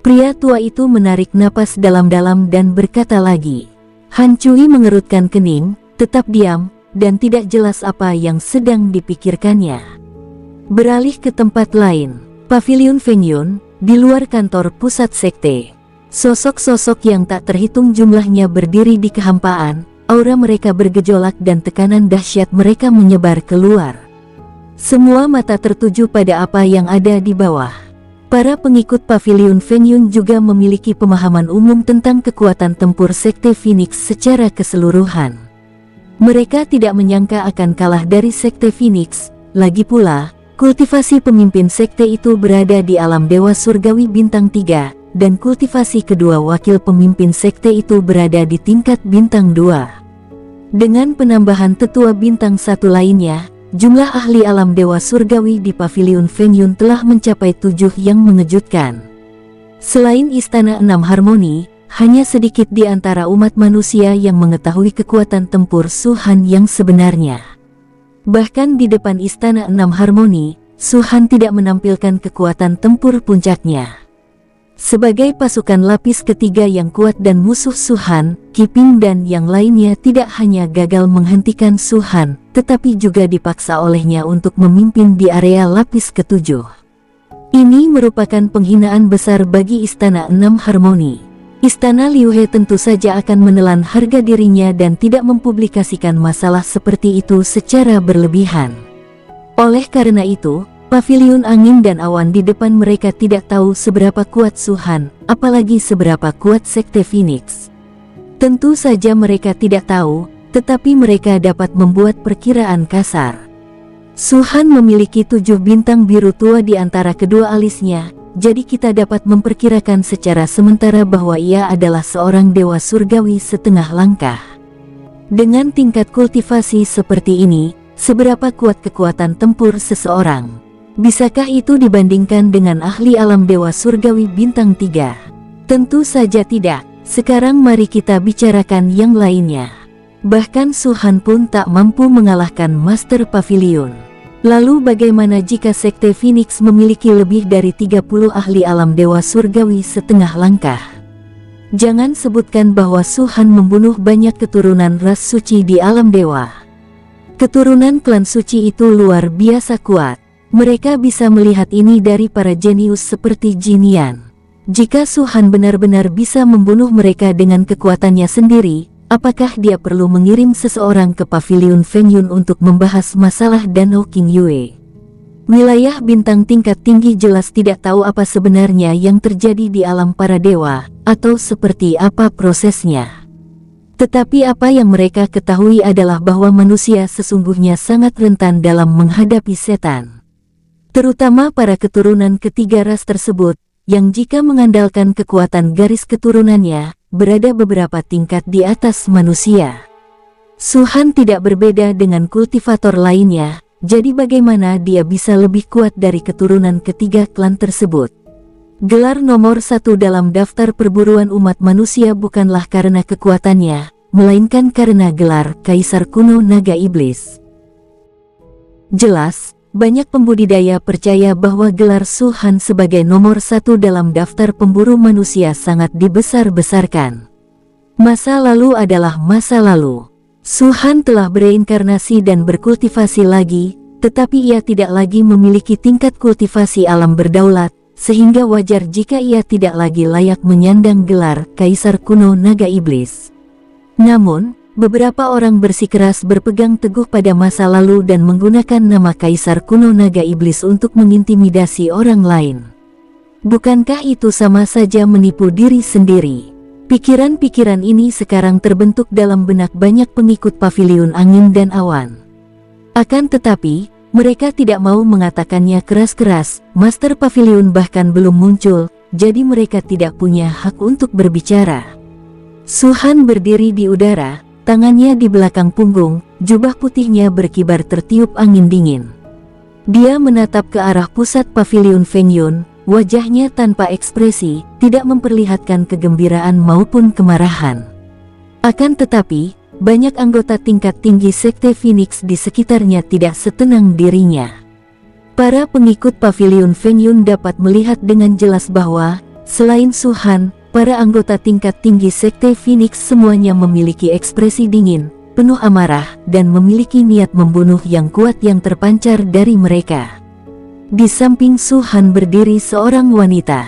Pria tua itu menarik napas dalam-dalam dan berkata lagi. Han Cui mengerutkan kening, tetap diam, dan tidak jelas apa yang sedang dipikirkannya. Beralih ke tempat lain, paviliun Feng Yun, di luar kantor pusat sekte. Sosok-sosok yang tak terhitung jumlahnya berdiri di kehampaan. Aura mereka bergejolak dan tekanan dahsyat mereka menyebar keluar. Semua mata tertuju pada apa yang ada di bawah. Para pengikut paviliun Feng Yun juga memiliki pemahaman umum tentang kekuatan tempur Sekte Phoenix secara keseluruhan. Mereka tidak menyangka akan kalah dari Sekte Phoenix. Lagi pula, kultivasi pemimpin sekte itu berada di alam Dewa Surgawi Bintang 3. Dan kultivasi kedua wakil pemimpin sekte itu berada di tingkat bintang 2. Dengan penambahan tetua bintang 1 lainnya, jumlah ahli alam Dewa Surgawi di paviliun Feng Yun telah mencapai 7 yang mengejutkan. Selain Istana 6 Harmoni, hanya sedikit di antara umat manusia yang mengetahui kekuatan tempur Suhan yang sebenarnya. Bahkan di depan Istana 6 Harmoni, Suhan tidak menampilkan kekuatan tempur puncaknya. Sebagai pasukan lapis ketiga yang kuat dan musuh Suhan, Qiping dan yang lainnya tidak hanya gagal menghentikan Suhan, tetapi juga dipaksa olehnya untuk memimpin di area lapis ketujuh. Ini merupakan penghinaan besar bagi Istana 6 Harmoni. Istana Liu He tentu saja akan menelan harga dirinya dan tidak mempublikasikan masalah seperti itu secara berlebihan. Oleh karena itu, paviliun angin dan awan di depan mereka tidak tahu seberapa kuat Su Han, apalagi seberapa kuat Sekte Phoenix. Tentu saja mereka tidak tahu, tetapi mereka dapat membuat perkiraan kasar. Su Han memiliki 7 bintang biru tua di antara kedua alisnya, jadi kita dapat memperkirakan secara sementara bahwa ia adalah seorang dewa surgawi setengah langkah. Dengan tingkat kultivasi seperti ini, seberapa kuat kekuatan tempur seseorang? Bisakah itu dibandingkan dengan ahli alam dewa surgawi bintang 3? Tentu saja tidak. Sekarang mari kita bicarakan yang lainnya. Bahkan Su Han pun tak mampu mengalahkan Master Pavilion. Lalu bagaimana jika Sekte Phoenix memiliki lebih dari 30 ahli alam dewa surgawi setengah langkah? Jangan sebutkan bahwa Su Han membunuh banyak keturunan ras suci di alam dewa. Keturunan klan suci itu luar biasa kuat. Mereka bisa melihat ini dari para jenius seperti Jin Yan. Jika Su Han benar-benar bisa membunuh mereka dengan kekuatannya sendiri, apakah dia perlu mengirim seseorang ke paviliun Feng Yun untuk membahas masalah Danau King Yue? Wilayah bintang tingkat tinggi jelas tidak tahu apa sebenarnya yang terjadi di alam para dewa, atau seperti apa prosesnya. Tetapi apa yang mereka ketahui adalah bahwa manusia sesungguhnya sangat rentan dalam menghadapi setan. Terutama para keturunan ketiga ras tersebut, yang jika mengandalkan kekuatan garis keturunannya, berada beberapa tingkat di atas manusia. Su Han tidak berbeda dengan kultivator lainnya, jadi bagaimana dia bisa lebih kuat dari keturunan ketiga klan tersebut? Gelar nomor 1 dalam daftar perburuan umat manusia bukanlah karena kekuatannya, melainkan karena gelar Kaisar Kuno Naga Iblis. Jelas, banyak pembudidaya percaya bahwa gelar Su Han sebagai nomor 1 dalam daftar pemburu manusia sangat dibesar-besarkan. Masa lalu adalah masa lalu. Su Han telah bereinkarnasi dan berkultivasi lagi, tetapi ia tidak lagi memiliki tingkat kultivasi alam berdaulat, sehingga wajar jika ia tidak lagi layak menyandang gelar Kaisar Kuno Naga Iblis. Namun, beberapa orang bersikeras berpegang teguh pada masa lalu dan menggunakan nama Kaisar Kuno Naga Iblis untuk mengintimidasi orang lain. Bukankah itu sama saja menipu diri sendiri? Pikiran-pikiran ini sekarang terbentuk dalam benak banyak pengikut paviliun angin dan awan. Akan tetapi, mereka tidak mau mengatakannya keras-keras. Master Pavilion bahkan belum muncul, jadi mereka tidak punya hak untuk berbicara. Su Han berdiri di udara, tangannya di belakang punggung, jubah putihnya berkibar tertiup angin dingin. Dia menatap ke arah pusat paviliun Feng Yun, wajahnya tanpa ekspresi, tidak memperlihatkan kegembiraan maupun kemarahan. Akan tetapi, banyak anggota tingkat tinggi Sekte Phoenix di sekitarnya tidak setenang dirinya. Para pengikut paviliun Feng Yun dapat melihat dengan jelas bahwa, selain Su Han, para anggota tingkat tinggi Sekte Phoenix semuanya memiliki ekspresi dingin, penuh amarah, dan memiliki niat membunuh yang kuat yang terpancar dari mereka. Di samping Su Han berdiri seorang wanita.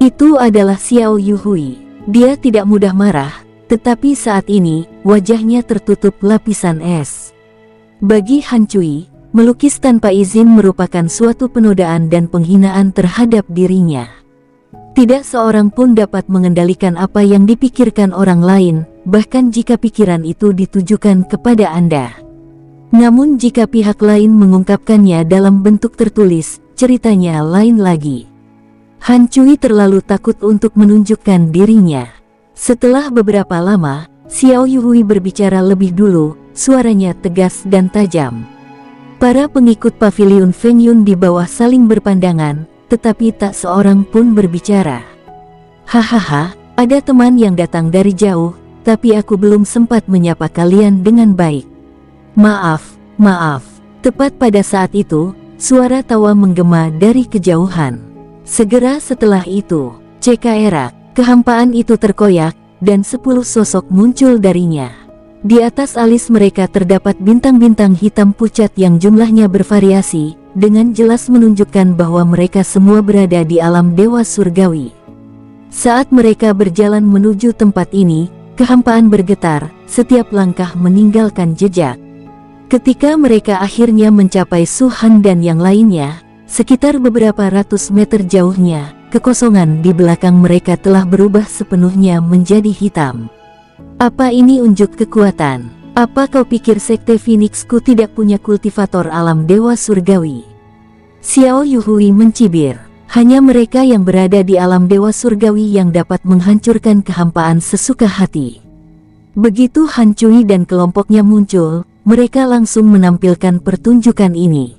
Itu adalah Xiao Yuhui. Dia tidak mudah marah, tetapi saat ini, wajahnya tertutup lapisan es. Bagi Han Cui, melukis tanpa izin merupakan suatu penodaan dan penghinaan terhadap dirinya. Tidak seorang pun dapat mengendalikan apa yang dipikirkan orang lain, bahkan jika pikiran itu ditujukan kepada Anda. Namun jika pihak lain mengungkapkannya dalam bentuk tertulis, ceritanya lain lagi. Han Cui terlalu takut untuk menunjukkan dirinya. Setelah beberapa lama, Xiao Yuhui berbicara lebih dulu, suaranya tegas dan tajam. Para pengikut paviliun Feng Yun di bawah saling berpandangan, tetapi tak seorang pun berbicara. Hahaha, ada teman yang datang dari jauh, tapi aku belum sempat menyapa kalian dengan baik. Maaf. Tepat pada saat itu, suara tawa menggema dari kejauhan. Segera setelah itu, cekak, kehampaan itu terkoyak, dan 10 sosok muncul darinya. Di atas alis mereka terdapat bintang-bintang hitam pucat yang jumlahnya bervariasi, dengan jelas menunjukkan bahwa mereka semua berada di alam dewa surgawi. Saat mereka berjalan menuju tempat ini, kehampaan bergetar, setiap langkah meninggalkan jejak. Ketika mereka akhirnya mencapai Su Han dan yang lainnya, sekitar beberapa ratus meter jauhnya, kekosongan di belakang mereka telah berubah sepenuhnya menjadi hitam. Apa ini unjuk kekuatan? Apa kau pikir Sekte Phoenixku tidak punya kultivator alam dewa surgawi? Xiao Yuhui mencibir. Hanya mereka yang berada di alam dewa surgawi yang dapat menghancurkan kehampaan sesuka hati. Begitu Han Cui dan kelompoknya muncul, mereka langsung menampilkan pertunjukan ini.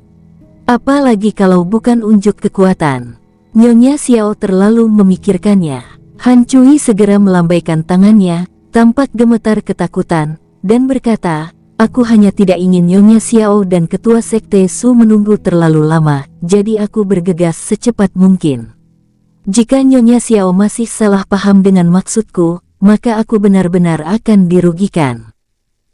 Apalagi kalau bukan unjuk kekuatan. Nyonya Xiao terlalu memikirkannya. Han Cui segera melambaikan tangannya, tampak gemetar ketakutan, dan berkata, "Aku hanya tidak ingin Nyonya Xiao dan Ketua Sekte Su menunggu terlalu lama, jadi aku bergegas secepat mungkin. Jika Nyonya Xiao masih salah paham dengan maksudku, maka aku benar-benar akan dirugikan."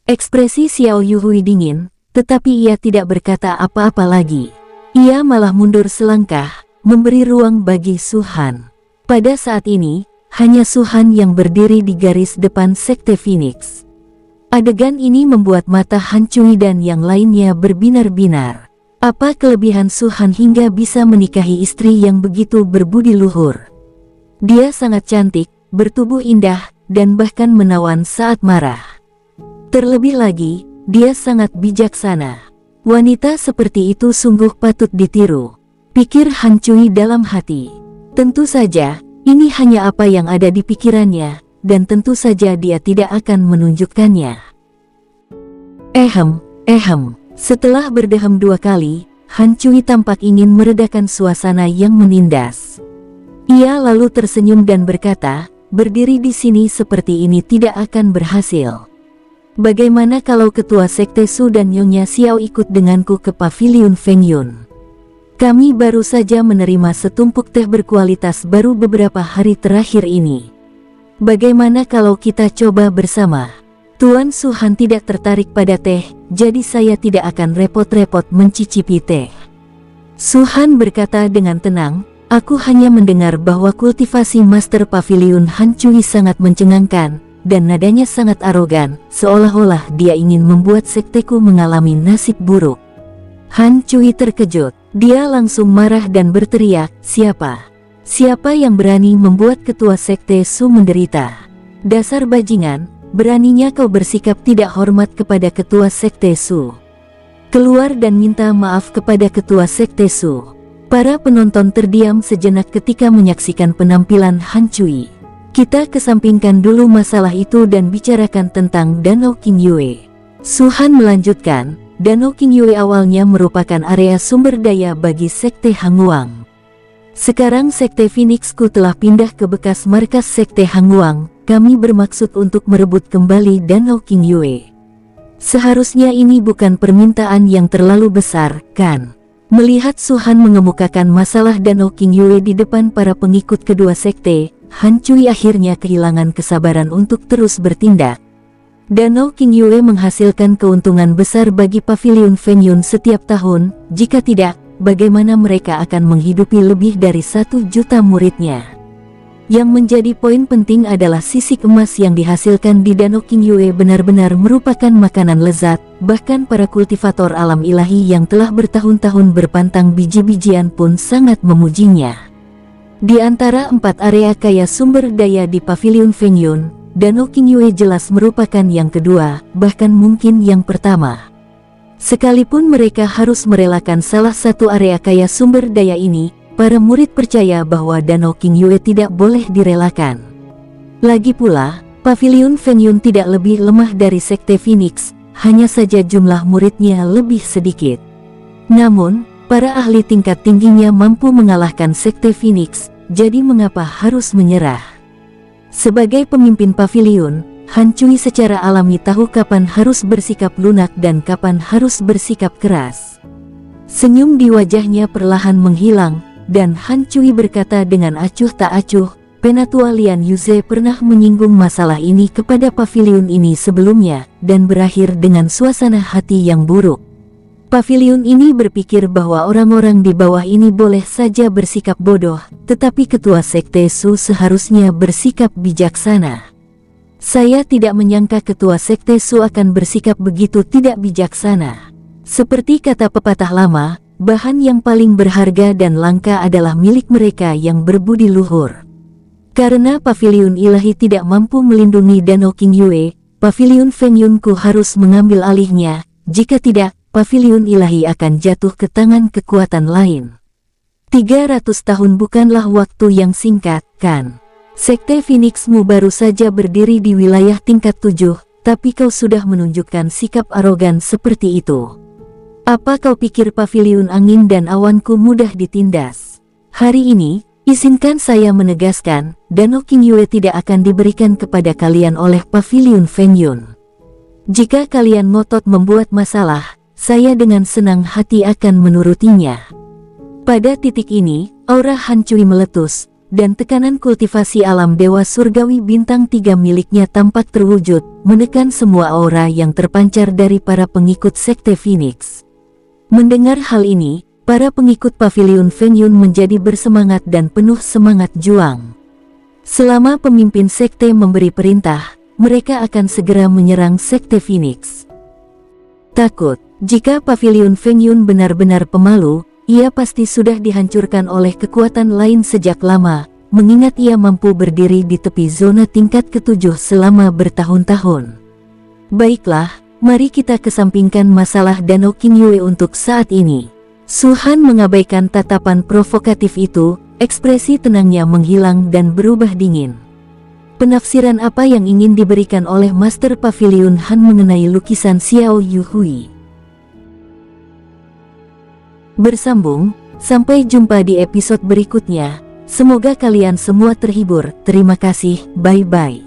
Ekspresi Xiao Yuhui dingin, tetapi ia tidak berkata apa-apa lagi. Ia malah mundur selangkah, memberi ruang bagi Su Han. Pada saat ini, hanya Su Han yang berdiri di garis depan Sekte Phoenix. Adegan ini membuat mata Han Cui dan yang lainnya berbinar-binar. Apa kelebihan Su Han hingga bisa menikahi istri yang begitu berbudi luhur? Dia sangat cantik, bertubuh indah, dan bahkan menawan saat marah. Terlebih lagi, dia sangat bijaksana. Wanita seperti itu sungguh patut ditiru, pikir Han Cui dalam hati. Tentu saja, ini hanya apa yang ada di pikirannya, dan tentu saja dia tidak akan menunjukkannya. Setelah berdehem 2 kali, Han Cui tampak ingin meredakan suasana yang menindas. Ia lalu tersenyum dan berkata, "Berdiri di sini seperti ini tidak akan berhasil. Bagaimana kalau Ketua Sekte Su dan Nyonya Xiao ikut denganku ke Paviliun Feng Yun? Kami baru saja menerima setumpuk teh berkualitas baru beberapa hari terakhir ini. Bagaimana kalau kita coba bersama?" Tuan Su Han tidak tertarik pada teh, jadi saya tidak akan repot-repot mencicipi teh. Su Han berkata dengan tenang, "Aku hanya mendengar bahwa kultivasi Master Paviliun Han Cui sangat mencengangkan, dan nadanya sangat arogan, seolah-olah dia ingin membuat sekteku mengalami nasib buruk." Han Cui terkejut. Dia langsung marah dan berteriak, Siapa yang berani membuat Ketua Sekte Su menderita? Dasar bajingan, beraninya kau bersikap tidak hormat kepada Ketua Sekte Su. Keluar dan minta maaf kepada Ketua Sekte Su." Para penonton terdiam sejenak ketika menyaksikan penampilan Han Cui. "Kita kesampingkan dulu masalah itu dan bicarakan tentang Danau Qingyue." Su Han melanjutkan, "Danau Qingyue awalnya merupakan area sumber daya bagi Sekte Hanguang. Sekarang Sekte Phoenixku telah pindah ke bekas markas Sekte Hanguang. Kami bermaksud untuk merebut kembali Danau Qingyue. Seharusnya ini bukan permintaan yang terlalu besar, kan?" Melihat Su Han mengemukakan masalah Danau Qingyue di depan para pengikut kedua sekte, Han Cui akhirnya kehilangan kesabaran untuk terus bertindak. Danau Qingyue menghasilkan keuntungan besar bagi Paviliun Feng Yun setiap tahun, jika tidak, bagaimana mereka akan menghidupi lebih dari 1 juta muridnya? Yang menjadi poin penting adalah sisik emas yang dihasilkan di Danau Qingyue benar-benar merupakan makanan lezat, bahkan para kultivator alam ilahi yang telah bertahun-tahun berpantang biji-bijian pun sangat memujinya. Di antara 4 area kaya sumber daya di Paviliun Feng Yun, Danau Qingyue jelas merupakan yang kedua, bahkan mungkin yang pertama. Sekalipun mereka harus merelakan salah satu area kaya sumber daya ini, para murid percaya bahwa Danau Qingyue tidak boleh direlakan. Lagi pula, Paviliun Feng Yun tidak lebih lemah dari Sekte Phoenix, hanya saja jumlah muridnya lebih sedikit. Namun, para ahli tingkat tingginya mampu mengalahkan Sekte Phoenix, jadi mengapa harus menyerah? Sebagai pemimpin Paviliun, Han Cui secara alami tahu kapan harus bersikap lunak dan kapan harus bersikap keras. Senyum di wajahnya perlahan menghilang, dan Han Cui berkata dengan acuh tak acuh, "Penatua Lian Yuze pernah menyinggung masalah ini kepada paviliun ini sebelumnya, dan berakhir dengan suasana hati yang buruk. Paviliun ini berpikir bahwa orang-orang di bawah ini boleh saja bersikap bodoh, tetapi ketua sekte Su seharusnya bersikap bijaksana. Saya tidak menyangka ketua sekte Su akan bersikap begitu tidak bijaksana. Seperti kata pepatah lama, bahan yang paling berharga dan langka adalah milik mereka yang berbudi luhur. Karena paviliun ilahi tidak mampu melindungi Danau Qingyue, paviliun Feng Yunku harus mengambil alihnya. Jika tidak, paviliun ilahi akan jatuh ke tangan kekuatan lain. 300 tahun bukanlah waktu yang singkat, kan? Sekte Phoenixmu baru saja berdiri di wilayah tingkat 7, tapi kau sudah menunjukkan sikap arogan seperti itu. Apa kau pikir paviliun angin dan awanku mudah ditindas? Hari ini, izinkan saya menegaskan, Danau Qingyue tidak akan diberikan kepada kalian oleh paviliun Feng Yun. Jika kalian ngotot membuat masalah, saya dengan senang hati akan menurutinya. Pada titik ini, aura Han Cui meletus, dan tekanan kultivasi alam Dewa Surgawi Bintang 3 miliknya tampak terwujud, menekan semua aura yang terpancar dari para pengikut Sekte Phoenix. Mendengar hal ini, para pengikut paviliun Feng Yun menjadi bersemangat dan penuh semangat juang. Selama pemimpin sekte memberi perintah, mereka akan segera menyerang Sekte Phoenix. Takut, jika paviliun Feng Yun benar-benar pemalu, ia pasti sudah dihancurkan oleh kekuatan lain sejak lama, mengingat ia mampu berdiri di tepi zona tingkat ke-7 selama bertahun-tahun. Baiklah, mari kita kesampingkan masalah Danau Qingyue untuk saat ini. Su Han mengabaikan tatapan provokatif itu, ekspresi tenangnya menghilang dan berubah dingin. Penafsiran apa yang ingin diberikan oleh Master Paviliun Han mengenai lukisan Xiao Yuhui? Bersambung, sampai jumpa di episode berikutnya. Semoga kalian semua terhibur. Terima kasih, bye-bye.